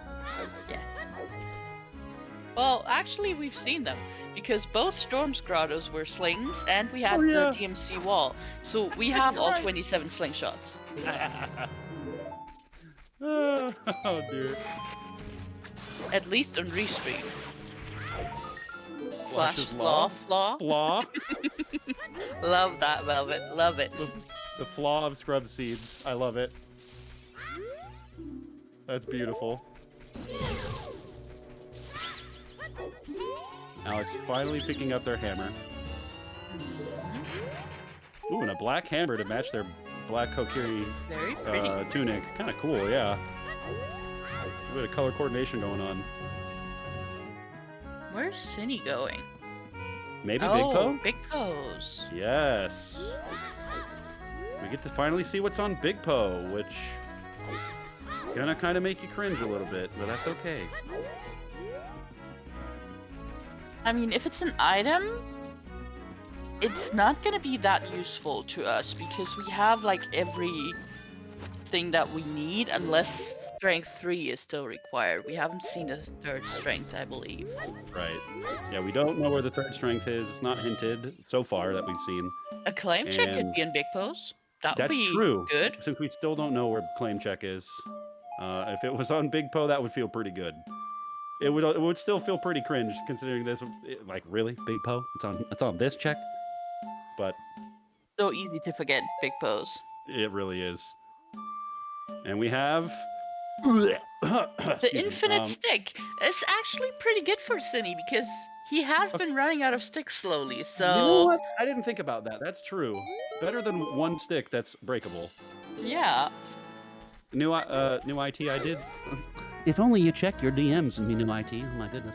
Well, actually, we've seen them because both Storm's grottos were slings, and we had Oh, yeah. the DMC wall. So we have all Right. 27 slingshots. Oh, dear. At least on Restream. Flash's Flash Law. Flaw. Love that, Velvet. Love it. The flaw of scrub seeds. I love it. That's beautiful. Alex finally picking up their hammer. Ooh, and a black hammer to match their black Kokiri Very pretty. tunic. Kind of cool, yeah. A bit of color coordination going on. Where's Cindy going? Maybe oh, Big Po? Big Po's. Yes. We get to finally see what's on Big Po, which gonna kind of make you cringe a little bit, but that's okay. I mean, if it's an item, it's not gonna be that useful to us because we have like everything that we need unless strength 3 is still required. We haven't seen a third strength, I believe. Right. Yeah, we don't know where the third strength is. It's not hinted so far that we've seen. A claim check could And be in Big Po's. That would That's be true. good. Since we still don't know where claim check is. If it was on Big Po, that would feel pretty good. It would still feel pretty cringe considering this. Like, really, Big Po? It's on this check. But So easy to forget Big Po's. it really is. And we have The Excuse me, infinite stick is actually pretty good for Cinny because he has been running out of sticks slowly. So You know what? I didn't think about that. That's true. Better than one stick that's breakable. yeah. New IT I did. If only you checked your DMs in new IT. Oh my goodness.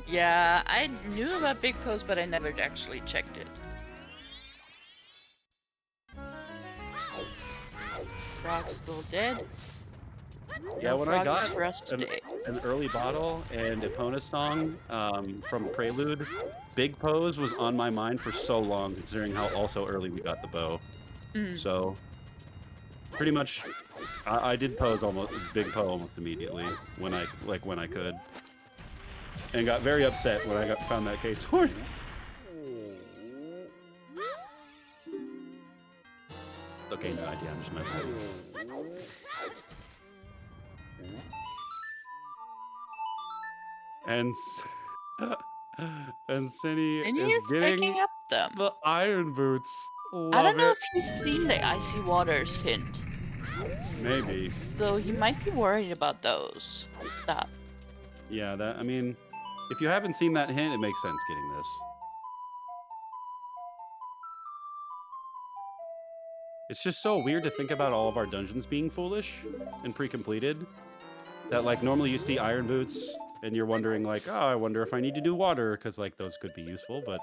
Yeah, I knew about Big Po's, but I never actually checked it. Frog's still dead. Yeah, No when I froggies got for us today. an early bottle and Epona song from Prelude, Big Pose was on my mind for so long, considering how also early we got the bow. Mm. So, pretty much, I did pose almost Big Po almost immediately when I could, and got very upset when I found that case sword. Okay, no idea. I'm just messing with you. And Cindy And is he's getting picking up them. the iron boots. I don't Love know it. if he's seen the icy waters hint, Maybe. so he might be worried about those. That. Yeah, I mean, if you haven't seen that hint, it makes sense getting this. It's just so weird to think about all of our dungeons being foolish and pre-completed. That, like, normally you see iron boots and you're wondering, like, oh, I wonder if I need to do water, because, like, those could be useful. But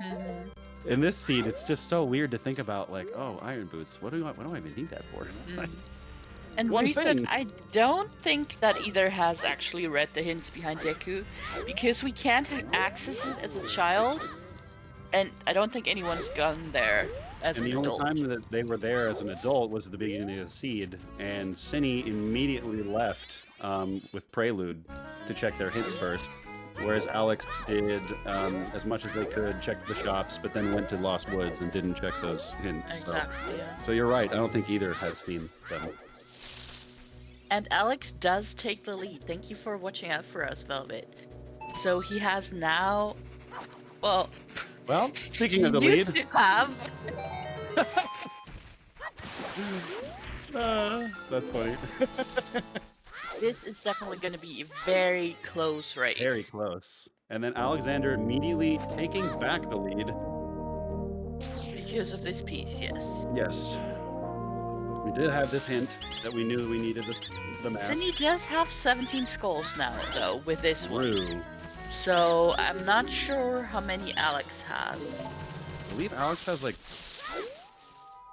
in this scene, it's just so weird to think about, like, oh, iron boots. What do I even need that for? And One reason thing. I don't think that either has actually read the hints behind Deku, because we can't access it as a child, and I don't think anyone's gone there as And an the only adult. time that they were there as an adult was at the beginning of the seed, and Cinny immediately left with Prelude to check their hits first, whereas Alex did as much as they could, check the shops, but then went to Lost Woods and didn't check those hints. Exactly, yeah. So you're right. I don't think either has seen them. And Alex does take the lead. Thank you for watching out for us, Velvet. So he has now, well, Well, speaking of the he lead, used to have that's funny. this is definitely going to be a very close race. Very close. And then Alexander immediately taking back the lead. Because of this piece, yes. Yes. We did have this hint that we knew we needed the math. Cindy does have 17 skulls now, though, with this one. True. So I'm not sure how many Alex has. I believe Alex has like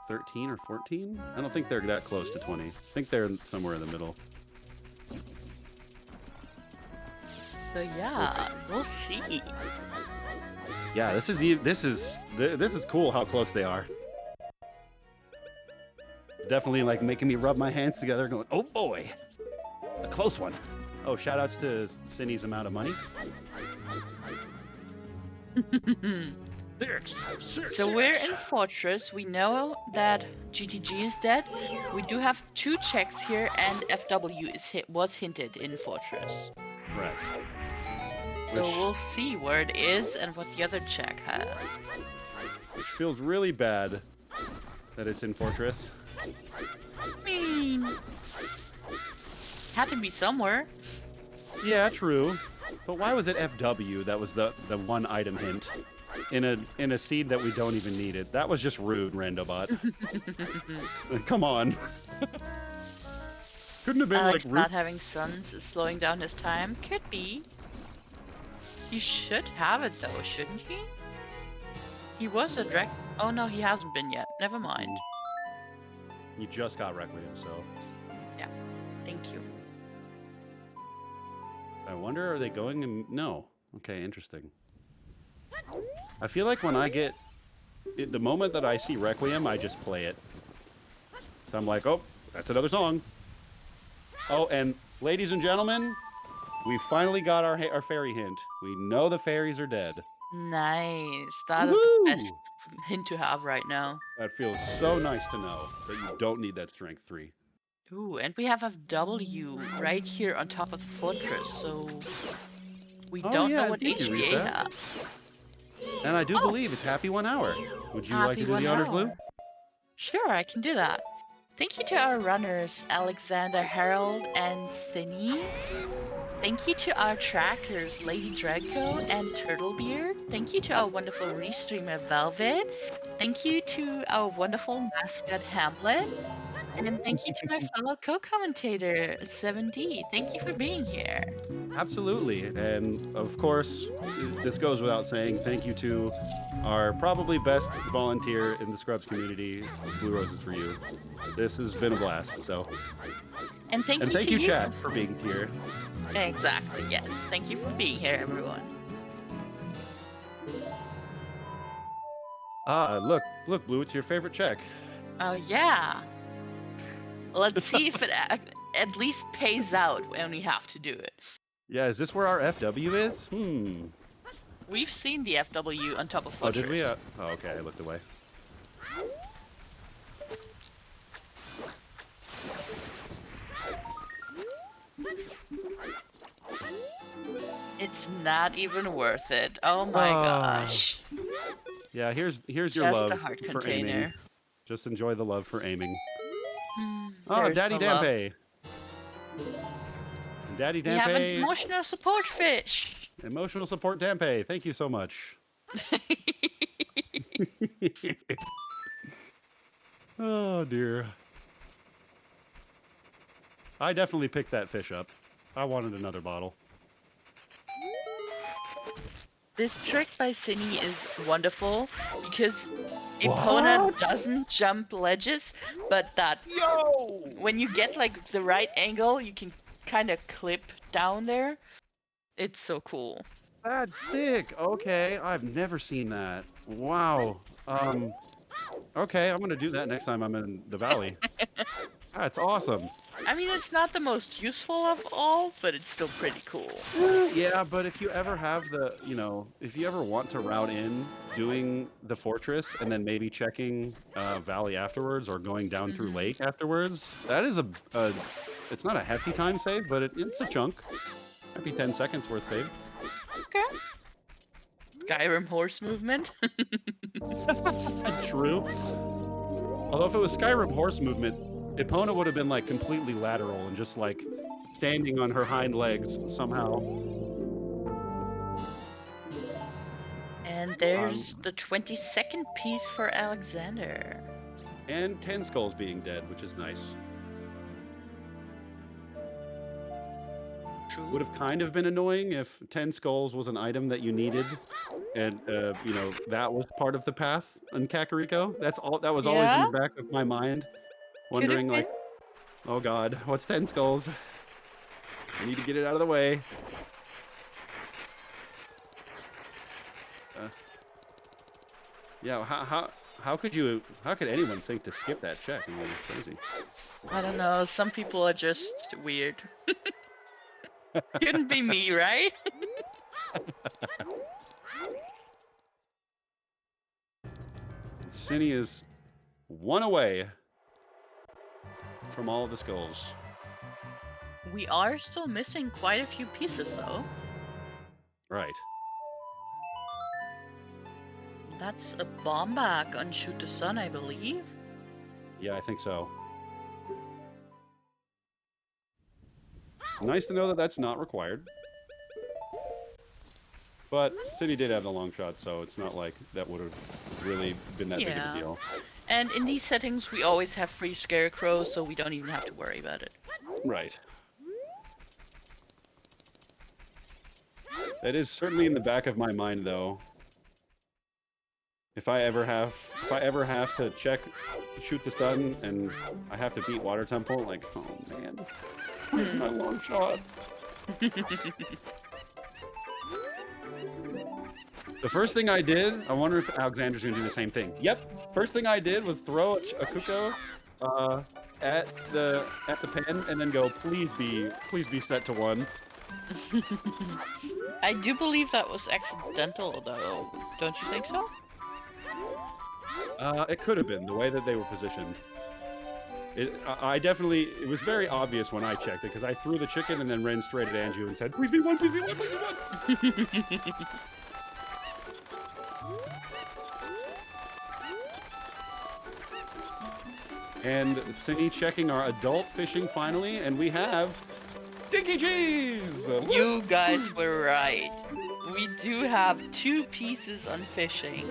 13 or 14? I don't think they're that close to 20. I think they're somewhere in the middle. So yeah, we'll see. Yeah, this is cool how close they are. It's definitely like making me rub my hands together going, oh boy, a close one. Oh, shout outs to Cindy's amount of money. So we're in Fortress. We know that GTG is dead. We do have 2 checks here, and FW was hinted in Fortress. Right. So we'll see where it is and what the other check has. Which feels really bad that it's in Fortress. I mean, had to be somewhere. Yeah, true. But why was it FW that was the one item hint in a seed that we don't even need it? That was just rude, Randobot. Come on. Couldn't have been Alex like not having sons is slowing down his time. Could be. He should have it though, shouldn't he? He was a direct. Oh no, he hasn't been yet. Never mind. You just got Requiem, so. Thank you. I wonder, are they going in? No. Okay, interesting. I feel like when I get the moment that I see Requiem, I just play it. So I'm like, oh, that's another song. Oh, and ladies and gentlemen, we finally got our fairy hint. We know the fairies are dead. Nice. That is Woohoo! the best hint to have right now. That feels so nice to know that you don't need that strength 3. Ooh, and we have FW right here on top of the fortress, so we Oh, don't yeah, know what thank you, HBA Risa. has. And I do believe it's Happy 1 Hour. Would you like to do Happy the 1 honors, Blue? hour. Sure, I can do that. Thank you to our runners, Alexander, Harold, and Cindy. Thank you to our trackers, Lady Draco and Turtlebeard. Thank you to our wonderful restreamer, Velvet. Thank you to our wonderful mascot, Hamlet. And thank you to my fellow co-commentator, 7D. Thank you for being here. Absolutely. And of course, this goes without saying, thank you to our probably best volunteer in the Scrubs community, Blue Roses for You. This has been a blast. So, And thank and you thank to you, chat, for being here. Exactly, yes. Thank you for being here, everyone. Look, Blue, it's your favorite check. Oh, yeah. Let's see if it at least pays out when we have to do it. Yeah, is this where our FW is? We've seen the FW on top of Oh, Fortress. did we? Oh, okay, I looked away. It's not even worth it. Oh my gosh. Yeah, here's your Just love a heart for container. aiming. Just enjoy the love for aiming. Oh, There's Daddy the love. Dampe. Daddy We have an Dampe. emotional support fish. Emotional support Dampe. Thank you so much. Oh dear. I definitely picked that fish up. I wanted another bottle. This trick by Cindy is wonderful because Epona doesn't jump ledges, but that Yo! when you get like the right angle, you can kind of clip down there. It's so cool. That's sick. Okay, I've never seen that. Wow. Okay, I'm gonna do that next time I'm in the valley. That's awesome. I mean, it's not the most useful of all, but it's still pretty cool. Yeah, but if you ever have the, if you ever want to route in doing the fortress and then maybe checking valley afterwards or going down through lake afterwards, that is it's not a hefty time save, but it's a chunk. Might be 10 seconds worth save. Okay. Skyrim horse movement. True. Although if it was Skyrim horse movement, Epona would have been like completely lateral and just like standing on her hind legs somehow. And there's the 22nd piece for Alexander. And 10 skulls being dead, which is nice. True. Would have kind of been annoying if 10 skulls was an item that you needed, and that was part of the path in Kakariko. That was always in the back of my mind, wondering like, oh god, what's 10 skulls? I need to get it out of the way. Yeah, how could anyone think to skip that check? I mean, it's crazy. I don't know. Some people are just weird. Couldn't be me, right? Cinny is one away from all of the skulls. We are still missing quite a few pieces, though. Right. That's a bomb back on Shoot the Sun, I believe. Yeah, I think so. Nice to know that that's not required. But City did have the long shot, so it's not like that would have really been that big of a deal. And in these settings, we always have free scarecrows, so we don't even have to worry about it. Right. That is certainly in the back of my mind, though. If I ever have to shoot the sun, and I have to beat Water Temple, like, oh man, where's my long shot? The first thing I did, I wonder if Alexander's gonna do the same thing. Yep, first thing I did was throw a Kuko at the pen, and then go, please be set to 1. I do believe that was accidental, though. Don't you think so? It could have been, the way that they were positioned. It was very obvious when I checked it, because I threw the chicken and then ran straight at Anju and said, please be 1, please be 1, please be 1! And Cinny checking our adult fishing finally, and we have Dinky Cheese! You guys were right. We do have 2 pieces on fishing.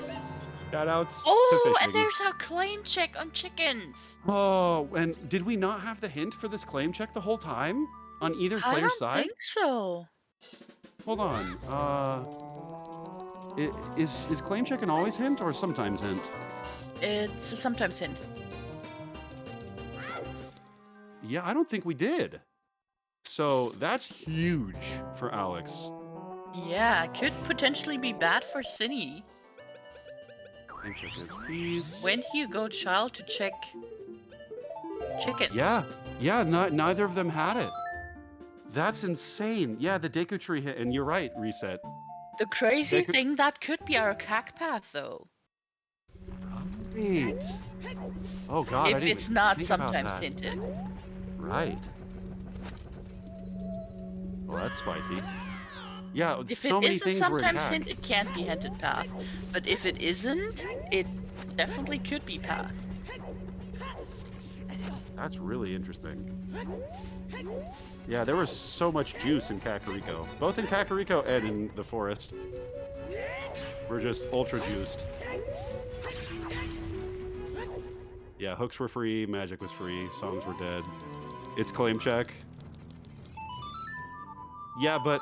Shoutouts to Oh, fishing. and there's our claim check on chickens. Oh, and did we not have the hint for this claim check the whole time? On either player's side? I don't think so. Hold on. Is claim check an always hint or sometimes hint? It's a sometimes hint. Yeah, I don't think we did. So that's huge for Alex. Yeah, could potentially be bad for Cinny. Claim check is please. When do you go child to check chickens? Yeah, neither of them had it. That's insane. Yeah, the Deku Tree hit, and you're right, Reset. The crazy thing, that could be our cack path, though. Right. Oh god, if it's not sometimes hinted. Right. Well, that's spicy. Yeah, if so many it is things a sometimes were hint, it can't be hinted path. But if it isn't, it definitely could be path. That's really interesting. Yeah, there was so much juice in Kakariko. Both in Kakariko and in the forest. We're just ultra juiced. Yeah, hooks were free, magic was free, songs were dead. It's claim check. Yeah, but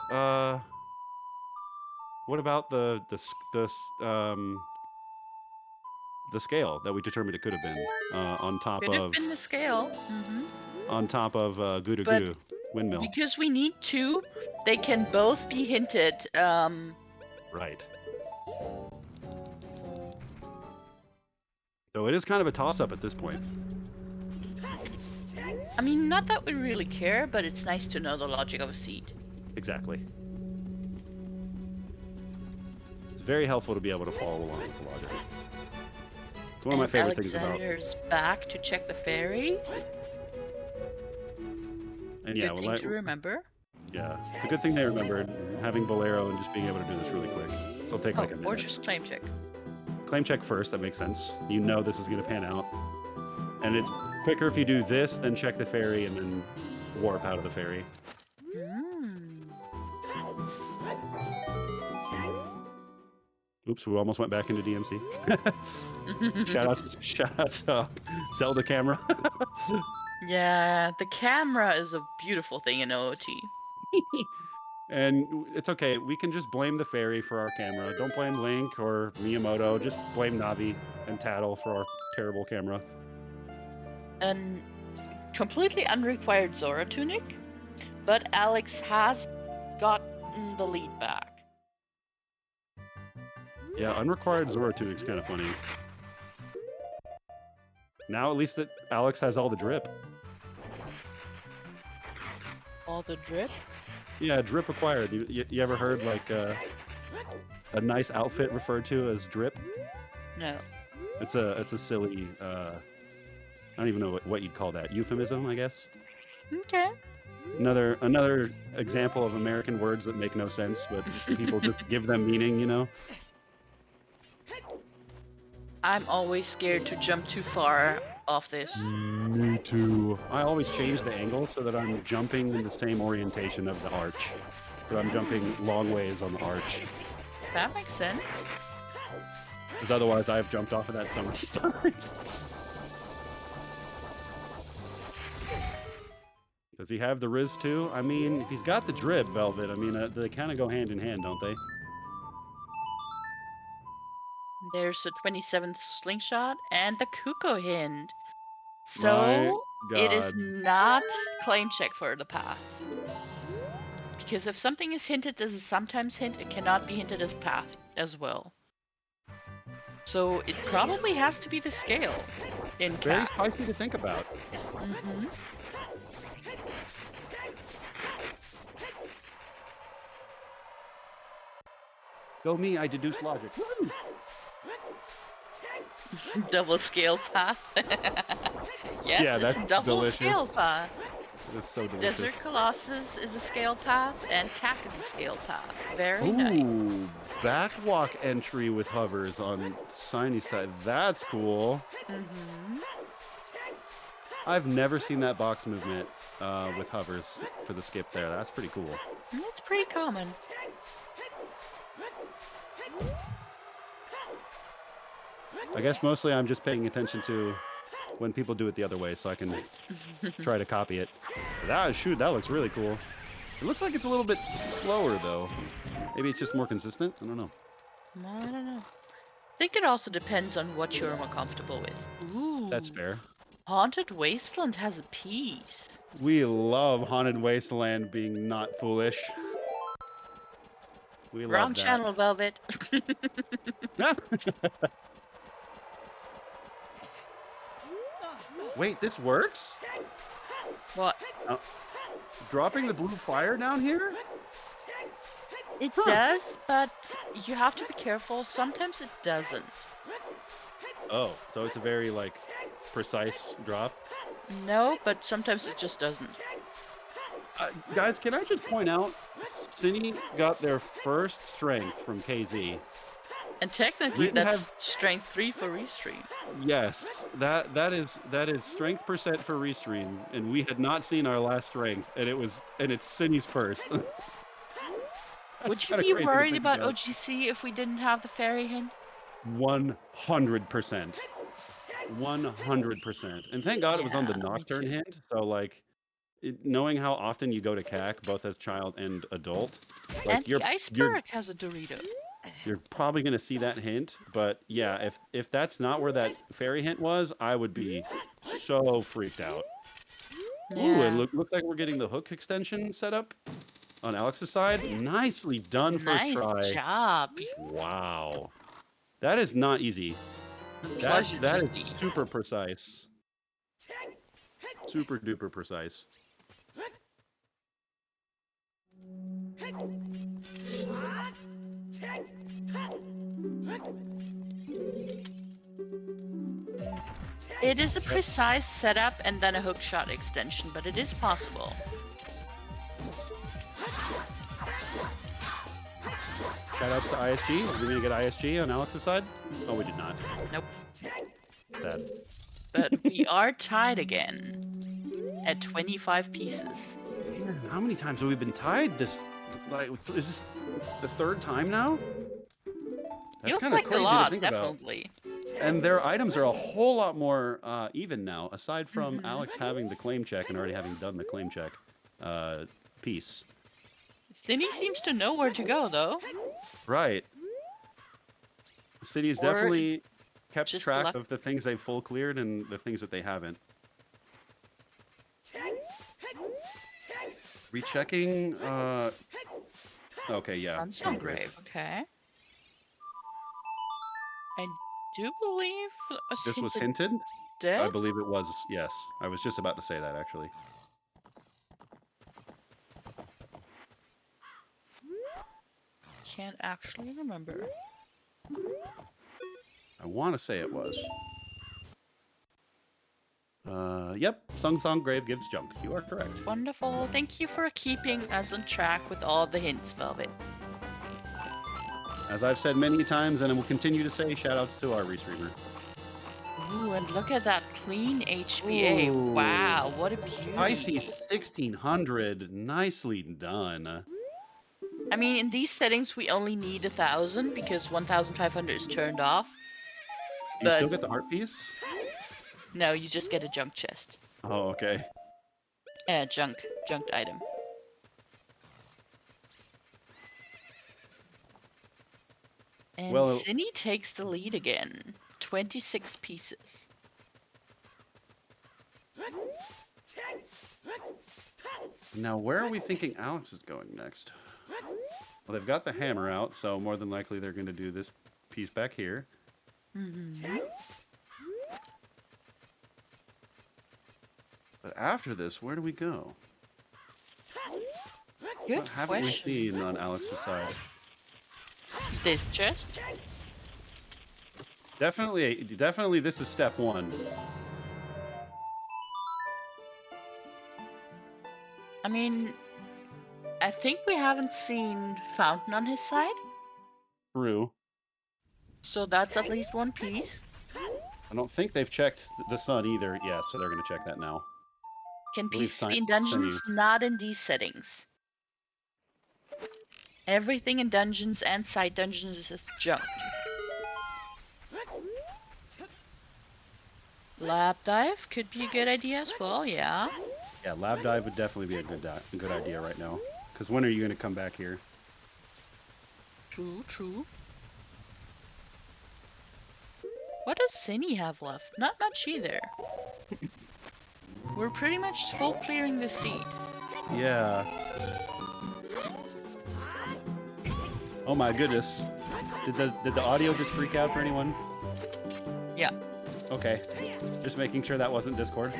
what about the the scale that we determined it could have been on top Could have of been the scale. Goo But Goo windmill. because we need two, they can both be hinted. Right. So it is kind of a toss-up at this point. I mean, not that we really care, but it's nice to know the logic of a seed. Exactly. It's very helpful to be able to follow along with the logic. It's one of my favorite things about. Alexander's back to check the fairies. And yeah, Good thing to remember. Yeah, it's a good thing they remembered having Bolero and just being able to do this really quick. So it'll take like a minute. Or just claim check. Claim check first, that makes sense. You know this is going to pan out. And it's quicker if you do this than check the ferry and then warp out of the ferry. Oops, we almost went back into DMC. shout out to Zelda camera. Yeah, the camera is a beautiful thing in OOT. And it's okay. We can just blame the fairy for our camera. Don't blame Link or Miyamoto. Just blame Navi and Tattle for our terrible camera. And completely unrequired Zora tunic, but Alex has gotten the lead back. Yeah, unrequired Zora tunic's kind of funny. Now at least that Alex has all the drip. All the drip? Yeah, drip acquired. You ever heard like a nice outfit referred to as drip? No. It's a silly I don't even know what you'd call that. Euphemism, I guess. Okay. Another example of American words that make no sense, but people just give them meaning, you know? I'm always scared to jump too far off this. Me too. I always change the angle so that I'm jumping in the same orientation of the arch. So I'm jumping long ways on the arch. That makes sense. Because otherwise I've jumped off of that so many times. Does he have the Riz too? I mean, if he's got the drip, Velvet, I mean, they kind of go hand in hand, don't they? There's a 27th slingshot and the Kuko hint. So it is not claim check for the path. Because if something is hinted as a sometimes hint, it cannot be hinted as path as well. So it probably has to be the scale in Very Cat. spicy to think about. Mm-hmm. Go me, I deduce logic. Woo! Double scale path. Yes, Yeah, it's that's a double delicious. scale path. That's so delicious. Desert Colossus is a scale path, and Cack is a scale path. Very nice. Ooh, backwalk entry with hovers on Shiny side. That's cool. Mm-hmm. I've never seen that box movement with hovers for the skip there. That's pretty cool. It's pretty common. I guess mostly I'm just paying attention to when people do it the other way so I can try to copy it. Shoot, that looks really cool. It looks like it's a little bit slower though. Maybe it's just more consistent? I don't know. I don't know. I think it also depends on what you're more comfortable with. Ooh. That's fair. Haunted Wasteland has a piece. We love Haunted Wasteland being not foolish. We love Wrong that. channel, Velvet. Wait, this works? What? Dropping the blue fire down here? It does, but you have to be careful. Sometimes it doesn't. Oh, so it's a very, like, precise drop? No, but sometimes it just doesn't. Guys, can I just point out, Cine got their first strength from KZ. And technically, can that's strength 3 for restream. Yes, that is strength percent for restream, and we had not seen our last strength, and it's Cine's first. Would you be worried about OGC if we didn't have the fairy hint? 100%. 100%. And thank God it was on the Yeah, me Nocturne too. hint, so like, knowing how often you go to CAC, both as child and adult, like And the Iceberg has a Dorito. you're probably going to see that hint. But yeah, if that's not where that fairy hint was, I would be so freaked out. Ooh, Yeah. and looks like we're getting the hook extension set up on Alex's side. Nicely done first Nice try. job. Wow. That is not easy. Pleasure That to is see. super precise. Super duper precise. It is a precise setup and then a hook shot extension, but it is possible. Shoutouts to ISG. Are we going to get ISG on Alex's side? Oh, we did not. Nope. Sad. But we are tied again at 25 pieces. Man, how many times have we been tied this? Like, is this the third time now? That's Feels kind of like crazy a lot, to think about. definitely. And their items are a whole lot more even now, aside from Mhm. Alex having the claim check and already having done the claim check piece. Cindy seems to know where to go, though. Right. The city has Or definitely kept just track luck. of the things they've full cleared and the things that they haven't. Rechecking. Okay, yeah. Sunstone Grave, okay. I do believe This was hinted hinted? dead. I believe it was, yes. I was just about to say that, actually. Can't actually remember. I want to say it was. Yep. Sung Song Grave gives junk. You are correct. Wonderful. Thank you for keeping us on track with all the hints, Velvet. As I've said many times, and I will continue to say, shoutouts to our restreamer. Ooh, and look at that clean HBA. Ooh. Wow, what a beauty. Icy 1600. Nicely done. I mean, in these settings, we only need 1,000 because 1,500 is turned off. You still But get the heart piece? no, you just get a junk chest. Oh, okay. Junked item. And Well, Cindy takes the lead again. 26 pieces. now where are we thinking Alex is going next? Well, they've got the hammer out, so more than likely they're going to do this piece back here. Mm-hmm. But after this, where do we go? Good What haven't we question. seen on Alex's side? This chest? Definitely this is step one. I mean, I think we haven't seen Fountain on his side, True. so that's at least one piece. I don't think they've checked the sun either. Yeah, so they're going to check that now. Can believe pieces be Sin- in dungeons? Sinew. Not in these settings. Everything in dungeons and side dungeons is junked. Lab dive could be a good idea as well, yeah. Yeah, lab dive would definitely be a good idea right now. Because when are you going to come back here? True, true. What does Cindy have left? Not much either. We're pretty much full clearing the seed. Yeah. Oh my goodness. Did the audio just freak out for anyone? Yeah. Okay. Just making sure that wasn't Discord.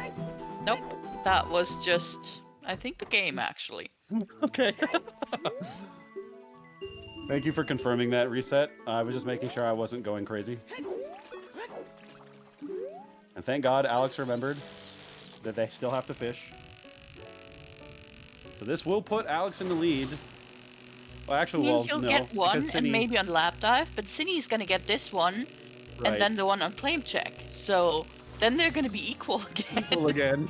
Nope. That was just, I think, the game actually. Okay. Thank you for confirming that, Reset. I was just making sure I wasn't going crazy. And thank God Alex remembered that they still have to fish. So this will put Alex in the lead. Well, actually, well, He'll no. get one because and Cindy- maybe on lap dive, but Cindy's gonna get this one Right. and then the one on claim check. So then they're gonna be equal again. Equal again.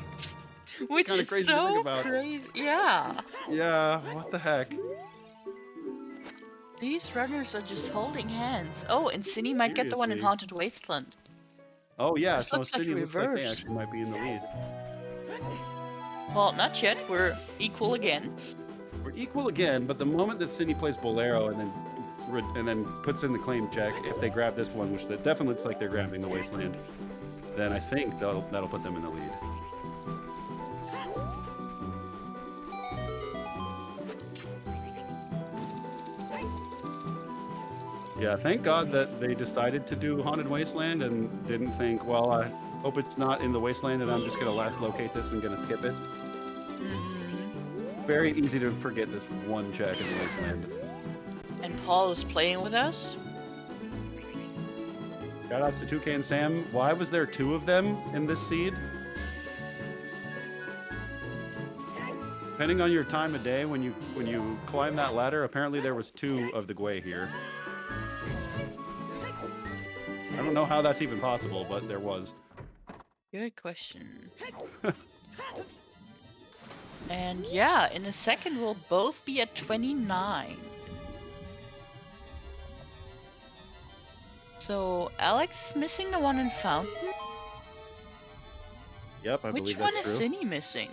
Which kinda is crazy to think so about. crazy. Yeah. Yeah, what the heck? These runners are just holding hands. Oh, and Cindy might get the one in Seriously. Haunted Wasteland. Oh yeah, This so looks like Cindy looks like they reverse. actually might be in the lead. Well, not yet. We're equal again. We're equal again, but the moment that Cindy plays Bolero and then and then puts in the claim check. If they grab this one, which definitely looks like they're grabbing the Wasteland, then I think that'll put them in the lead. Yeah, thank God that they decided to do Haunted Wasteland and didn't think, well, I hope it's not in the Wasteland and I'm just going to last locate this and going to skip it. Very easy to forget this one check in the Wasteland. And Paul is playing with us. Shout outs to 2K and Sam. Why was there 2 of them in this seed? Depending on your time of day, when you climb that ladder, apparently there was 2 of the Gwei here. I don't know how that's even possible, but there was. Good question. And yeah, in a second we'll both be at 29. So Alex missing the one in Fountain? Yep, I Which believe one that's is true. Cindy missing?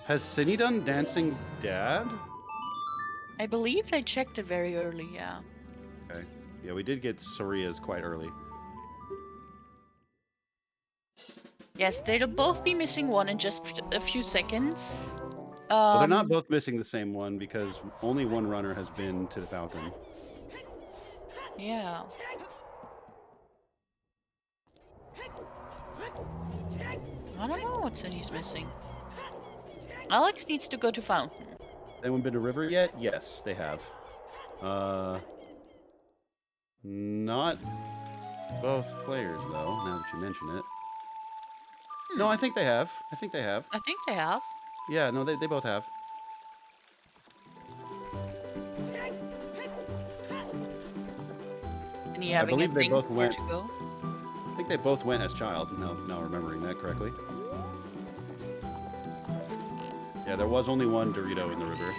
Has Cindy done Dancing Dad? I believe they checked it very early, yeah. Okay. Yeah, we did get Soria's quite early. Yes, they'll both be missing one in just a few seconds. Well, they're not both missing the same one because only one runner has been to the fountain. Yeah. I don't know what Cindy's missing. Alex needs to go to Fountain. Anyone been to River yet? Yes, they have. Not both players, though, now that you mention it. No, I think they have. I think they have. I think they have. Yeah, no, they both have. And you having believe a they thing both where went. to go? I think they both went as child, now remembering that correctly. Yeah, there was only one Dorito in the river.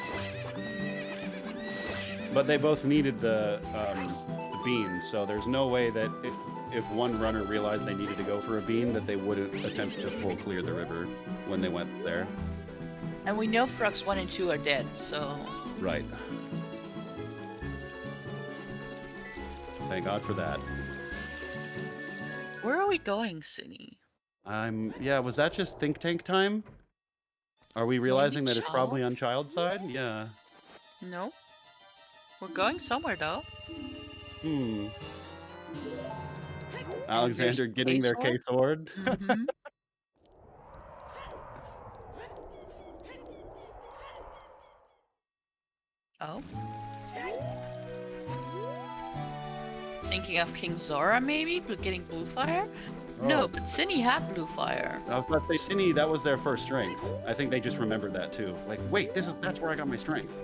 But they both needed the beans, so there's no way that if one runner realized they needed to go for a bean, that they wouldn't attempt to full clear the river when they went there. And we know Frogs 1 and 2 are dead, so... Right. Thank God for that. Where are we going, Cindy? Yeah, was that just think tank time? Are we realizing that it's probably on child's side? Yeah. No. We're going somewhere, though. Alexander getting their K-sword. Mm-hmm. Oh. Thinking of King Zora, maybe? But getting blue fire? No, Oh. but Cindy had blue fire. I was about to say, Cindy, that was their first strength. I think they just remembered that too. Like, wait, that's where I got my strength.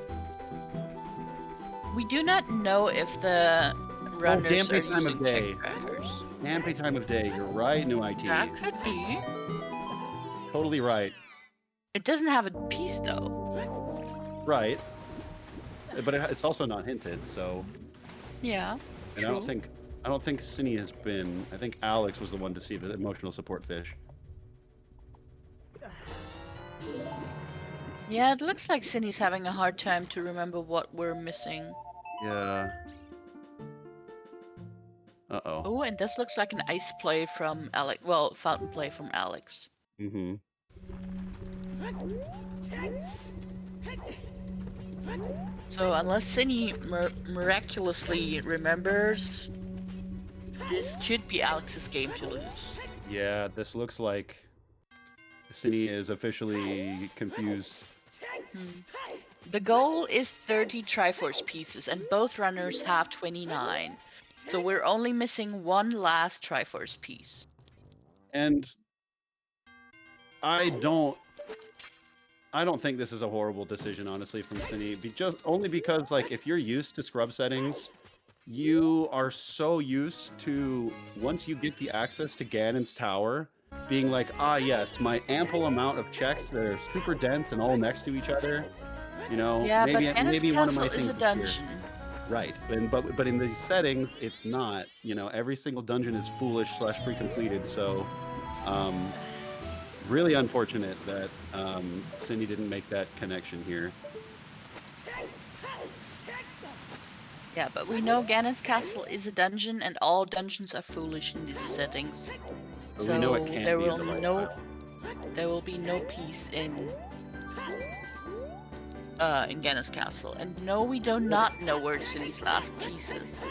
We do not know if the runners damn are pay time of using day. check trackers. Damn time of day. You're right, new IT. That could be. Totally right. It doesn't have a piece, though. Right. But it's also not hinted, so. Yeah. And true. I don't think Cindy has been. I think Alex was the one to see the emotional support fish. Yeah, it looks like Cindy's having a hard time to remember what we're missing. Yeah. Uh-oh. Oh, and this looks like an ice play from Alex. Well, fountain play from Alex. Mm-hmm. So unless Cindy miraculously remembers, this should be Alex's game to lose. Yeah, this looks like Cindy is officially confused. The goal is 30 Triforce pieces, and both runners have 29. So we're only missing one last Triforce piece. And I don't think this is a horrible decision, honestly, from Cindy. Only because, like, if you're used to scrub settings, you are so used to, once you get the access to Ganon's tower, being like, ah, yes, my ample amount of checks that are super dense and all next to each other. You know, Yeah, maybe but Ganon's one of my castle is things a here. dungeon. Right, but in these settings, it's not. You know, every single dungeon is foolish / pre-completed. So, really unfortunate that Cindy didn't make that connection here. Yeah, but we know Ganon's castle is a dungeon, and all dungeons are foolish in these settings. But So we know it can't there be will the right no tile. there will be no peace in Ganon's castle. And no, we do not know where Cindy's last piece is.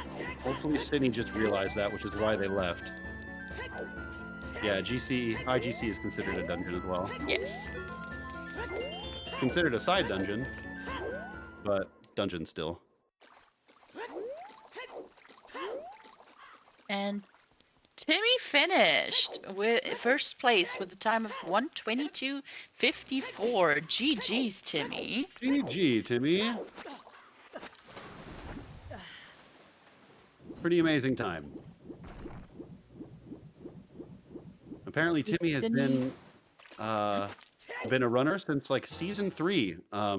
Hopefully Sydney just realized that, which is why they left. Yeah, IGC is considered a dungeon as well. Yes. Considered a side dungeon, but dungeon still. And Timmy finished with first place with a time of 1:22:54. GG's, Timmy. GG, Timmy. Pretty amazing time. Apparently, Timmy has been a runner since like season 3.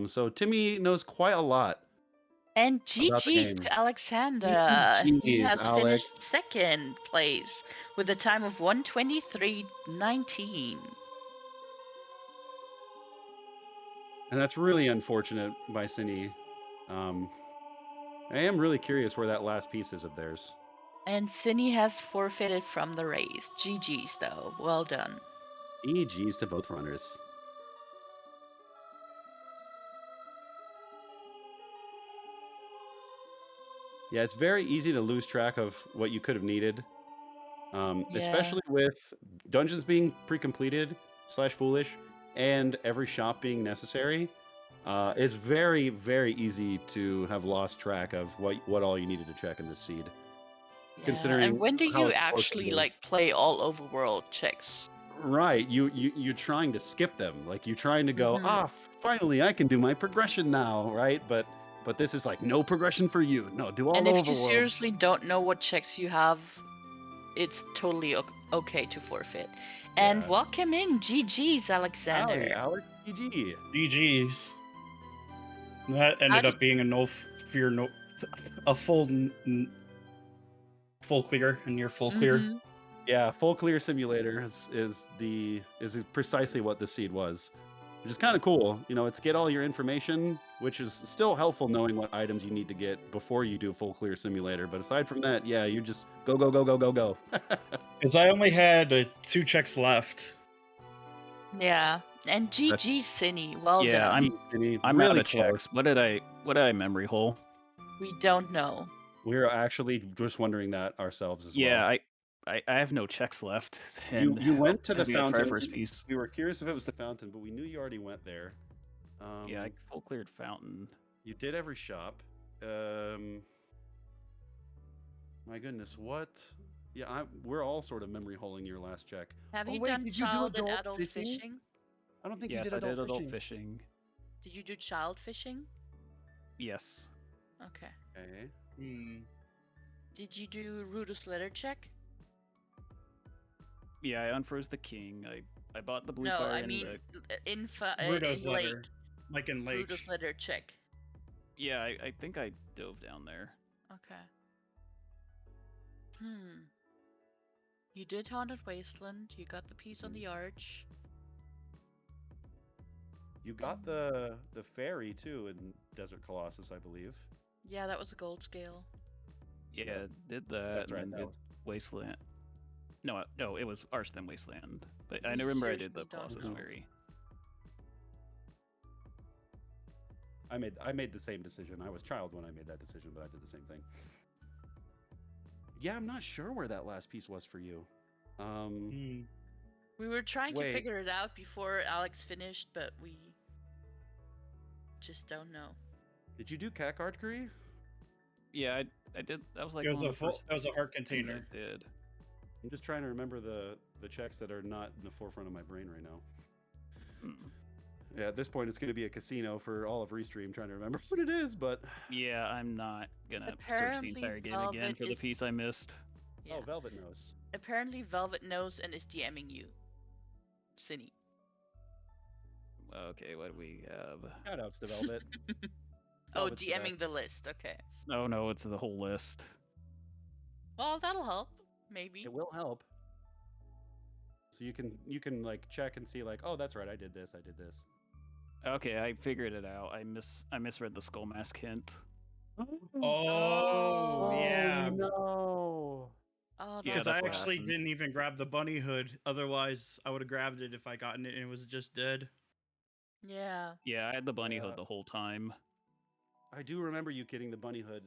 So Timmy knows quite a lot. And About the GG's game. to Alexander. He GG's, has Alex. finished second place with a time of 1:23:19. And that's really unfortunate by Cindy. I am really curious where that last piece is of theirs. And Cindy has forfeited from the race. GG's though. Well done. GG's to both runners. Yeah, it's very easy to lose track of what you could have needed. Especially with dungeons being pre-completed / foolish and every shop being necessary. It's very, very easy to have lost track of what all you needed to check in this seed. Yeah. Considering And when do how you it's actually forfeited. like play all overworld checks? Right, you're trying to skip them, like you're trying to go, Mhm. finally I can do my progression now, right? But this is like no progression for you. No, do all And the if you overworld. seriously don't know what checks you have, it's totally okay to forfeit. And Yeah. welcome in, GG's, Alexander. Howdy, Alex. GG. GG's. That ended up being a full clear, a near full clear. Mhm. Yeah, full clear simulator is precisely what the seed was, which is kind of cool. You know, it's get all your information, which is still helpful knowing what items you need to get before you do full clear simulator. But aside from that, yeah, you just go. Because I only had 2 checks left. Yeah. And GG, Cinny. Well Yeah, done. I'm really out of close. checks. What did I memory hole? We don't know. We're actually just wondering that ourselves as Yeah, well. I have no checks left. You went to the we gotta try fountain. first piece. We were curious if it was the fountain, but we knew you already went there. Yeah, I full cleared fountain. You did every shop. My goodness, what? Yeah, we're all sort of memory holing your last check. Have you wait, done did you do child and adult adult fishing? fishing? I don't think Yes, you did I did adult adult fishing. fishing. Did you do child fishing? Yes. Okay. Okay. Did you do Rudus letter check? Yeah, I unfroze the king. I bought the blue No, fire I and mean in Rudolph's lake. letter. Like in lake. Rudus letter check. yeah, I think I dove down there. Okay. You did Haunted Wasteland. You got the piece on the arch. You got the fairy too in Desert Colossus, I believe. Yeah, that was a gold scale. Yeah, did that That's right, and then that did Wasteland. No, it was Arch then Wasteland. But I We remember I did seriously the don't Colossus know. Fairy. I made the same decision. I was child when I made that decision, but I did the same thing. Yeah, I'm not sure where that last piece was for you. We were trying Wait. to figure it out before Alex finished, but we just don't know. Did you do Cat Archery? Yeah, I did. That was like It was one a of the first that was a heart things container. I did. I'm just trying to remember the checks that are not in the forefront of my brain right now. Yeah, at this point, it's going to be a casino for all of Restream trying to remember what it is, but... Yeah, I'm not gonna search the Apparently entire game Velvet again for the is- piece I missed. Yeah. Oh, Velvet knows. Apparently Velvet knows and is DMing you. Cinny. Okay, what do we have? Shoutouts to Velvet. Oh, Velvet's the DMing best. the list. Okay. Oh no, it's the whole list. Well, that'll help. Maybe. It will help. So you can like check and see like, oh, that's right, I did this. Okay, I figured it out. I misread the skull mask hint. Oh, because that's I what actually happened. didn't even grab the bunny hood. Otherwise, I would have grabbed it if I gotten it and it was just dead. Yeah. Yeah, I had the bunny Yeah. hood the whole time. I do remember you getting the bunny hood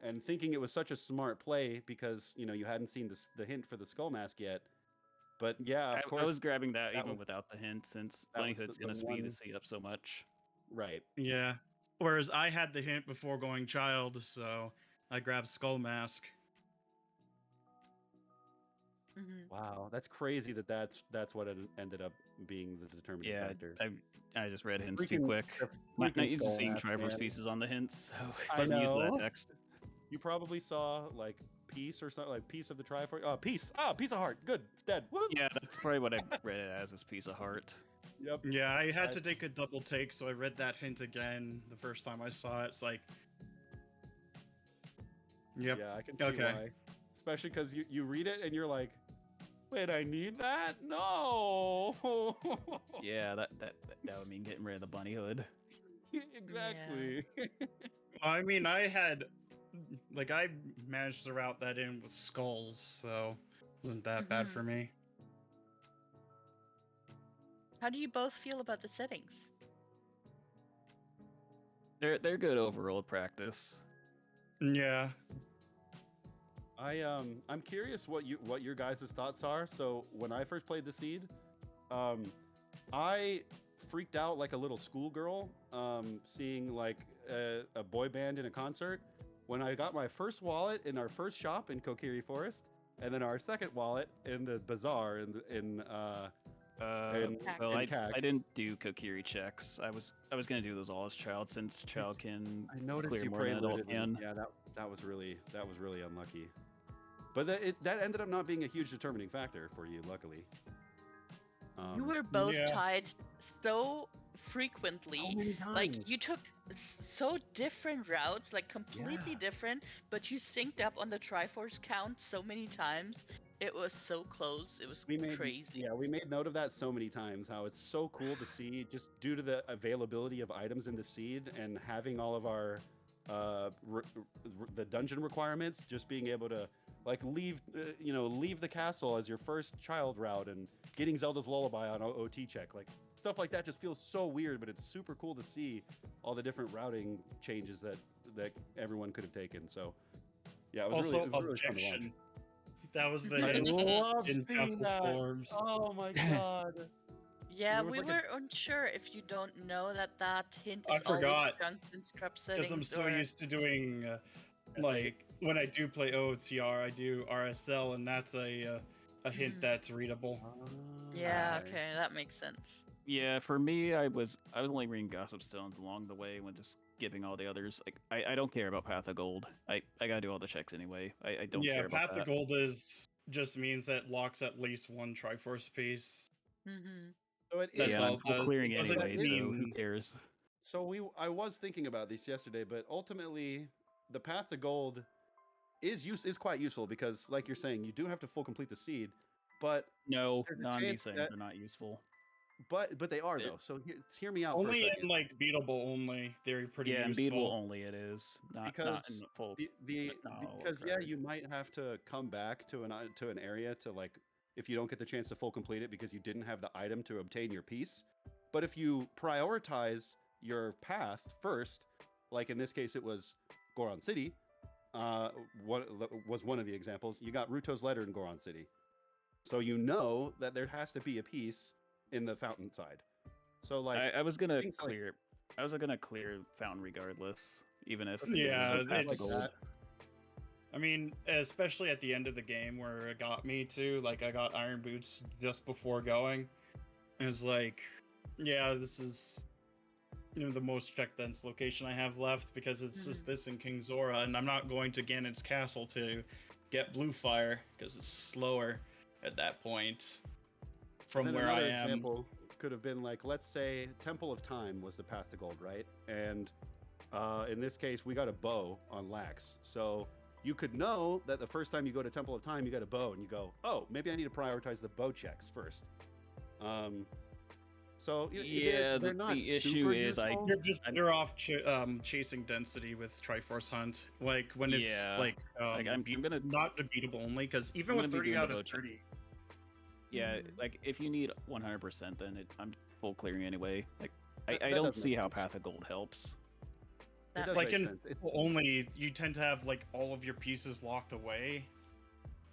and thinking it was such a smart play because you hadn't seen the hint for the skull mask yet. But yeah, of I course, was grabbing that that even was without the hint, since that bunny was hood's the gonna speed the one seed up so much. right. Yeah. Whereas I had the hint before going child, so I grabbed skull mask. Hmm. Wow, that's crazy that's what it ended up being the determining Yeah, factor. I just read The hints too freaking- quick. the Not freaking used to skull seeing mask, Triforce man. pieces on the hints, so I wasn't used to that know. text. You probably saw like piece or something like piece of the Triforce. Oh, piece. Ah, piece of heart. Good. It's dead. Woo! Yeah, that's probably what I read it as, this piece of heart. Yep. Yeah, I had I- to take a double take, so I read that hint again the first time I saw it. It's like, yep. Yeah, I can see Okay. why. Especially because you read it and you're like, wait, I need that? No. Yeah, that would mean getting rid of the bunny hood. Exactly. I mean, I managed to route that in with skulls, so it wasn't that bad Mhm. for me. How do you both feel about the settings? They're good overall practice. Yeah. I'm curious what your guys' thoughts are. So when I first played the seed, I freaked out like a little schoolgirl, seeing like a boy band in a concert. When I got my first wallet in our first shop in Kokiri Forest, and then our second wallet in the bazaar in Well, I CAC. didn't do Kokiri checks. I was gonna do those all as child, since child can I noticed clear you more than adult preloaded them. can. Yeah, that was really unlucky. But that ended up not being a huge determining factor for you, luckily. You were both yeah. tied so frequently. so many Like you times. took so different routes, like completely Yeah. different, but you synced up on the Triforce count so many times. It was so close. It was crazy. Yeah, we made note of that so many times. How it's so cool to see, just due to the availability of items in the seed and having all of our the dungeon requirements, just being able to like leave the castle as your first child route and getting Zelda's Lullaby on OT check, like stuff like that just feels so weird, but it's super cool to see all the different routing changes that everyone could have taken. So yeah, it was Also, really fun to watch. objection. That was the I hint love in seeing Castle that. Storms. Oh my god. Yeah, There was we like were unsure if you don't know that hint I is always forgot, junked in scrub Because settings. I'm so or... used to doing, like, when I do play OOTR, I do RSL, and that's a hint Mhm. that's readable. Yeah, Okay. okay, that makes sense. Yeah, for me, I was only reading Gossip Stones along the way when just skipping all the others. Like I don't care about Path of Gold. I gotta do all the checks anyway. I don't Yeah, care about Path to that. Gold just means that locks at least one Triforce piece. Hmm. So it That's Yeah, all I'm it full does. clearing It doesn't anyway, so who mean cares? So I was thinking about this yesterday, but ultimately the path to gold is quite useful because, like you're saying, you do have to full complete the seed, but No, there's a none of chance these things that are not useful. but they are It- though. So hear me out for a only second. in like beatable only. They're pretty Yeah, and useful. beatable only it is. Not in Because full. No, because yeah, you might have to come back to an area to, like, if you don't get the chance to full complete it because you didn't have the item to obtain your piece. But if you prioritize your path first, like in this case it was Goron City, what was one of the examples, you got Ruto's letter in Goron City. So you know that there has to be a piece in the fountain side. So like I was gonna things like- clear. I was gonna clear Fountain regardless, even if Yeah, it was a Path to it's- Gold. I mean, especially at the end of the game where it got me to, like, I got Iron Boots just before going. And it's like, yeah, this is the most check dense location I have left because it's just this in King Zora, and I'm not going to Ganon's castle to get Blue Fire because it's slower at that point from then where I another am. example could have been like, let's say Temple of Time was the path to gold, right? And in this case, we got a bow on Lax. So you could know that the first time you go to Temple of Time, you got a bow, and you go, oh, maybe I need to prioritize the bow checks first. So So Yeah, they're not the issue super is useful. They're off chasing density with Triforce Hunt. Like when it's Yeah. like I'm gonna not defeatable only, because even I'm with gonna be 30 doing out the of vote 30. Yeah, like if you need 100%, then I'm full clearing anyway. Like I That don't does see make how sense. Path of Gold helps. It does Like make in sense. only, you tend to have like all of your pieces locked away,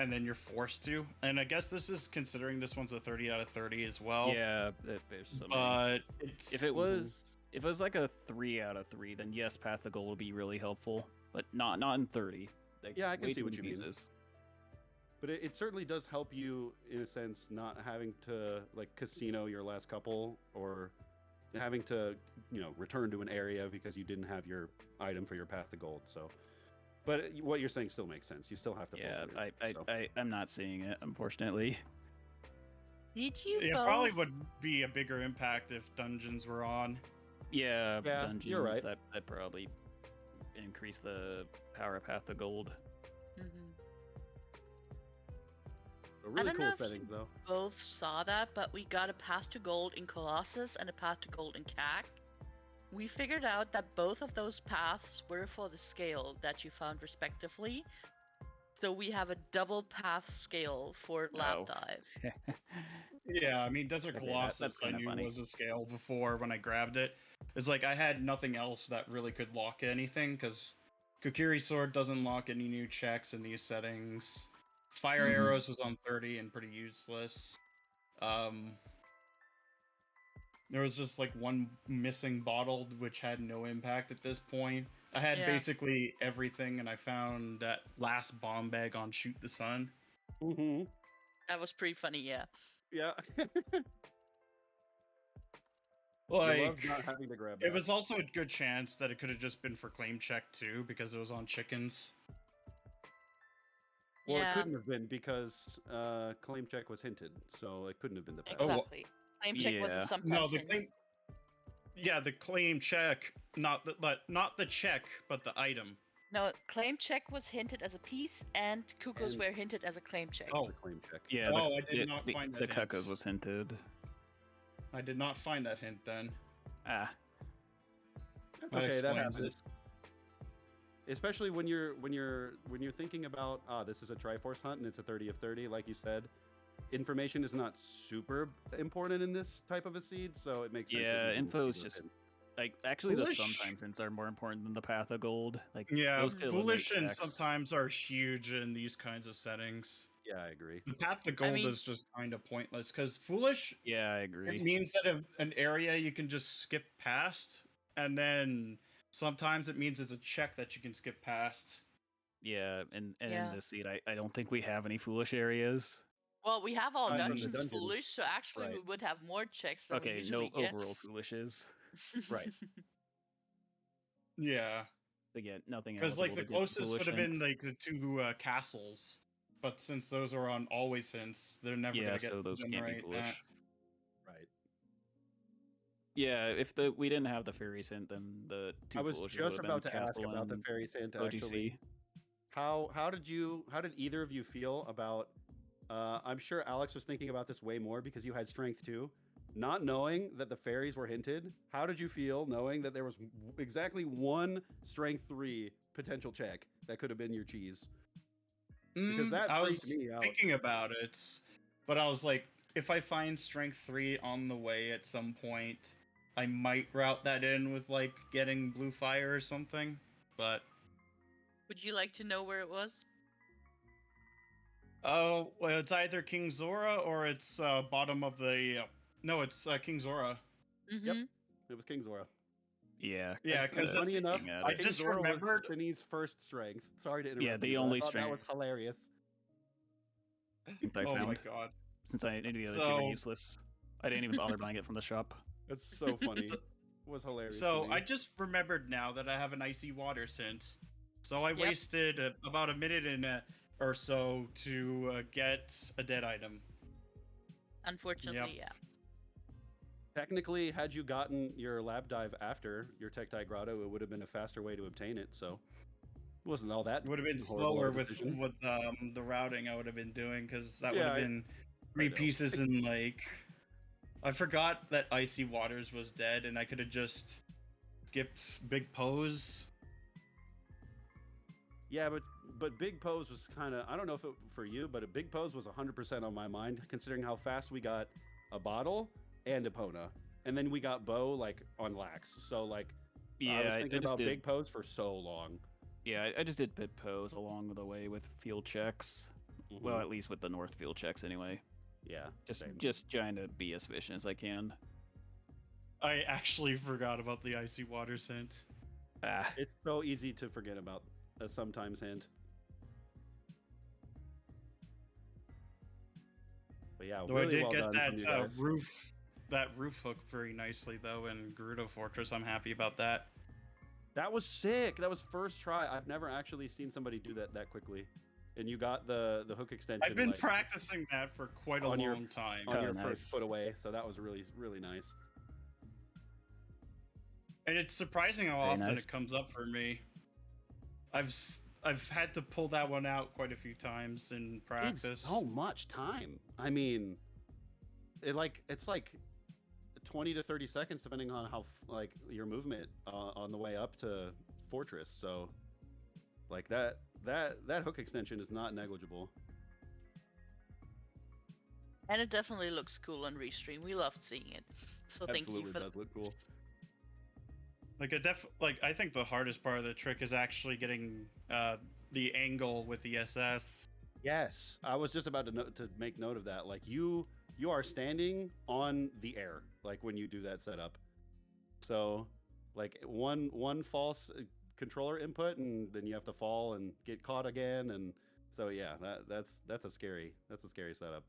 and then you're forced to. And I guess this is considering this one's a 30 out of 30 as well. Yeah, there's so many. But it's If it was like a 3 out of 3, then yes, Path of Gold would be really helpful, but not in 30. Like, Yeah, I can way see too what many you mean. pieces. But it certainly does help you in a sense, not having to like casino your last couple or having to return to an area because you didn't have your item for your path to gold. So, but what you're saying still makes sense. You still have to. Yeah, full clear, so. I'm not seeing it, unfortunately. Did you it both? probably would be a bigger impact if dungeons were on. Yeah, Yeah, dungeons. you're right. That probably increase the power of Path of Gold. Mhm. A really don't know cool if you- setting though. Both saw that, but we got a path to gold in Colossus and a path to gold in CAC. We figured out that both of those paths were for the scale that you found respectively. So we have a double path scale for Lab Oh. Dive. Yeah, I mean, Desert Okay, Colossus that's I kinda knew funny. was a scale before when I grabbed it. It's like I had nothing else that really could lock anything, because Kokiri Sword doesn't lock any new checks in these settings. Fire Mhm. Arrows was on 30 and pretty useless. There was just like one missing bottle, which had no impact at this point. I had Yeah. basically everything, and I found that last bomb bag on Shoot the Sun. Mm-hmm. That was pretty funny, yeah. Yeah. You Like, love not having to grab that. it was also a good chance that it could have just been for claim check too, because it was on chickens. Well, yeah, it couldn't have been because claim check was hinted, so it couldn't have been the path. Oh, well- exactly. Claim check was a Yeah. sometimes No, the hint. claim. Yeah, the claim check, not the check, but the item. No, claim check was hinted as a piece, and Kukos And- were hinted as a claim check. Oh. The claim check. Yeah, Oh, I did not the, find that the hint. Kukos was hinted. I did not find that hint then. Ah, That's That okay. That explains happens. Especially when you're thinking about this is a Triforce hunt and it's a 30 of 30, like you said. Information is not super important in this type of a seed, so it makes sense. Yeah, that you info is do just- it. like actually the Foolish. sometimes hints are more important than the Path of Gold. Like Yeah, those two foolish eliminate and checks. sometimes are huge in these kinds of settings. Yeah, I agree. The path to gold mean- is just kind of pointless, because foolish, Yeah, I it agree. means that an area you can just skip past, and then sometimes it means it's a check that you can skip past. Yeah, and Yeah. in this seed, I don't think we have any foolish areas. Well, we have all Aside from the dungeons dungeons, foolish, so actually we right. would have more checks than we Okay, usually no get. overall foolishes. Right. Yeah, Again, nothing because like eligible the to get closest would foolish have been hints. like the two castles, but since those are on always hints, they're never Yeah, gonna get so those them can't be right. foolish. Right. Yeah, if we didn't have the fairies hint, then the two I was foolishes just would have about been to ask Castle about the and fairy hint actually. OGC. How did either of you feel about I'm sure Alex was thinking about this way more because you had strength too. Not knowing that the fairies were hinted, how did you feel knowing that there was exactly one strength 3 potential check that could have been your cheese? Because that I was freaked me out. thinking about it, but I was like, if I find strength 3 on the way at some point, I might route that in with like getting blue fire or something. But Would you like to know where it was? oh, well, it's either King Zora or it's bottom of the. No, it's King Zora. Mm-hmm. It was King Zora. Yeah, Yeah, kinda 'cause Funny enough, thinking at I it. King just Zora was remembered- Spinny's first strength. Sorry to interrupt. Yeah, the you, but only I thought that was strength- hilarious. I Oh my found, god. since I knew the other two were So- useless. I didn't even bother buying it from the shop. That's so funny. It was hilarious. So to me. I just remembered now that I have an icy water scent. So I Yep. wasted about a minute or so to get a dead item. Unfortunately, yeah. Technically, had you gotten your lab dive after your Tecti Grotto, it would have been a faster way to obtain it. So it wasn't all that. It would have been horrible slower of a with decision. the routing I would have been doing, because that Yeah, would have been 3 know. pieces in like I forgot that Icy Waters was dead, and I could have just skipped Big Pose. Yeah, but Big Pose was kind of, I don't know if it for you, but a Big Pose was 100% on my mind, considering how fast we got a bottle and Epona, and then we got Bo like on lax. So like, I was thinking about Big Pose for so long. Yeah, I just did bit pose along the way with field checks. Well, at least with the north field checks anyway. Yeah, Just trying to be as efficient as I can. I actually forgot about the Icy Waters hint. It's so easy to forget about a sometimes hint. But yeah, Though really I did well get done from you guys. that roof hook very nicely though in Gerudo Fortress. I'm happy about that. That was sick. That was first try. I've never actually seen somebody do that quickly. And you got the hook extension. I've been like, practicing that for quite a long time. on Oh, your nice. first foot away. So that was really, really nice. And it's surprising how Very often nice. it comes up for me. I've had to pull that one out quite a few times in practice. It's so much time. I mean, it's like 20 to 30 seconds depending on how like your movement on the way up to Fortress. So like that hook extension is not negligible. And it definitely looks cool on Restream. We loved seeing it. So thank you Absolutely for does look cool. I think the hardest part of the trick is actually getting the angle with the SS. Yes, I was just about to make note of that. Like you are standing on the air, like when you do that setup. So, like one false controller input, and then you have to fall and get caught again. And so yeah, that's a scary setup.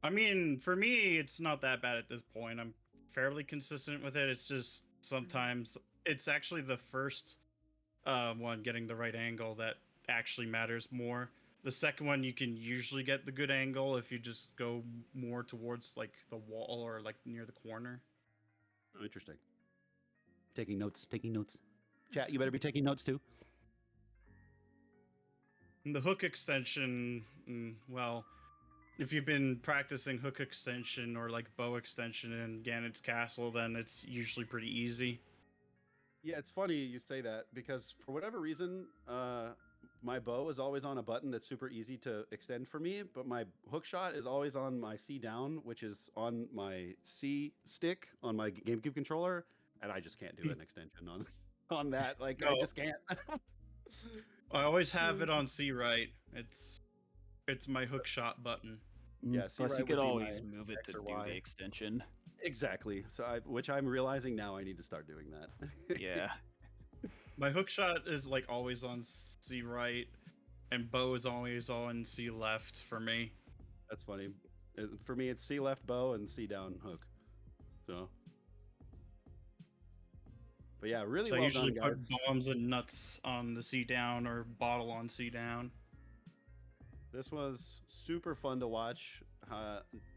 I mean, for me, it's not that bad at this point. I'm fairly consistent with it. It's just sometimes it's actually the first one getting the right angle that actually matters more. The second one, you can usually get the good angle if you just go more towards like the wall or like near the corner. Oh, interesting. Taking notes. Chat, you better be taking notes too. And the hook extension, well, if you've been practicing hook extension or like bow extension in Ganon's Castle, then it's usually pretty easy. Yeah, it's funny you say that because for whatever reason, my bow is always on a button that's super easy to extend for me, but my hook shot is always on my C down, which is on my C stick on my GameCube controller, and I just can't do an extension on that. Like I No. just can't. I always have it on C right. It's my hook shot button. Yeah, Plus C you right could would be always my move it X to or do Y. the extension. Exactly. So which I'm realizing now I need to start doing that. Yeah. My hook shot is like always on C right, and bow is always on C left for me. That's funny. For me, it's C left bow and C down hook. So, but yeah, really So I well usually done, put guys. bombs and nuts on the C down or bottle on C down. This was super fun to watch.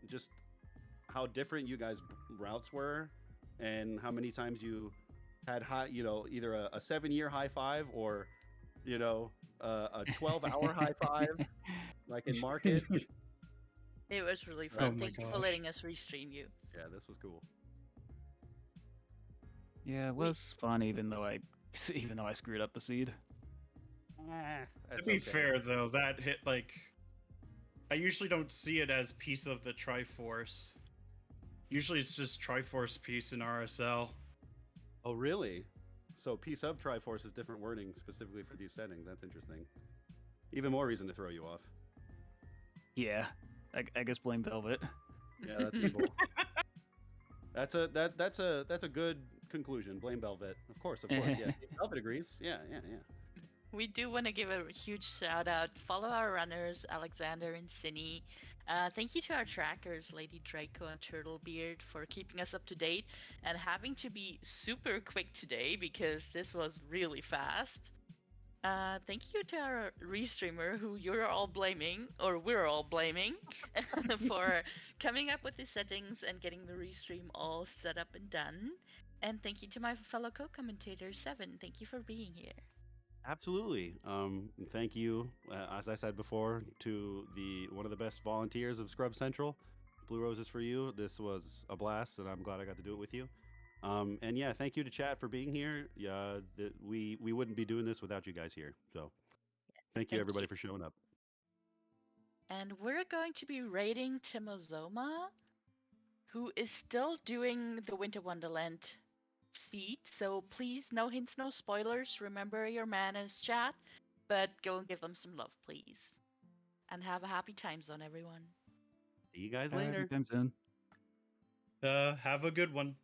Just how different you guys' routes were, and how many times you had either a 7-year high five or, a 12-hour high five, like in Market. It was really Oh fun. my Thank you for gosh. letting us restream you. Yeah, this was cool. Yeah, it was fun even though I screwed up the seed. That's To be okay. fair though, that hit like I usually don't see it as piece of the Triforce. Usually it's just Triforce piece in RSL. Oh, really? So piece of Triforce is different wording specifically for these settings. That's interesting. Even more reason to throw you off. Yeah. I guess blame Velvet. Yeah, that's evil. That's a good conclusion. Blame Velvet. Of course. Yeah. Velvet agrees. Yeah. We do want to give a huge shout out. Follow our runners, Alexander and Cinny. Thank you to our trackers, Lady Draco and Turtlebeard, for keeping us up to date and having to be super quick today because this was really fast. Thank you to our restreamer who you're all blaming, or we're all blaming, for coming up with the settings and getting the restream all set up and done. And thank you to my fellow co-commentator, Seven. Thank you for being here. Absolutely. And thank you, as I said before, to one of the best volunteers of Scrub Central, Blue Roses for you. This was a blast, and I'm glad I got to do it with you. And yeah, thank you to chat for being here. Yeah, we wouldn't be doing this without you guys here. So thank you Thank everybody you. for showing up. And we're going to be rating Timozoma, who is still doing the Winter Wonderland feat. So please, no hints, no spoilers. Remember your manners, chat. But go and give them some love, please. And have a happy time zone, everyone. See you guys Happy later. time zone. Have a good one.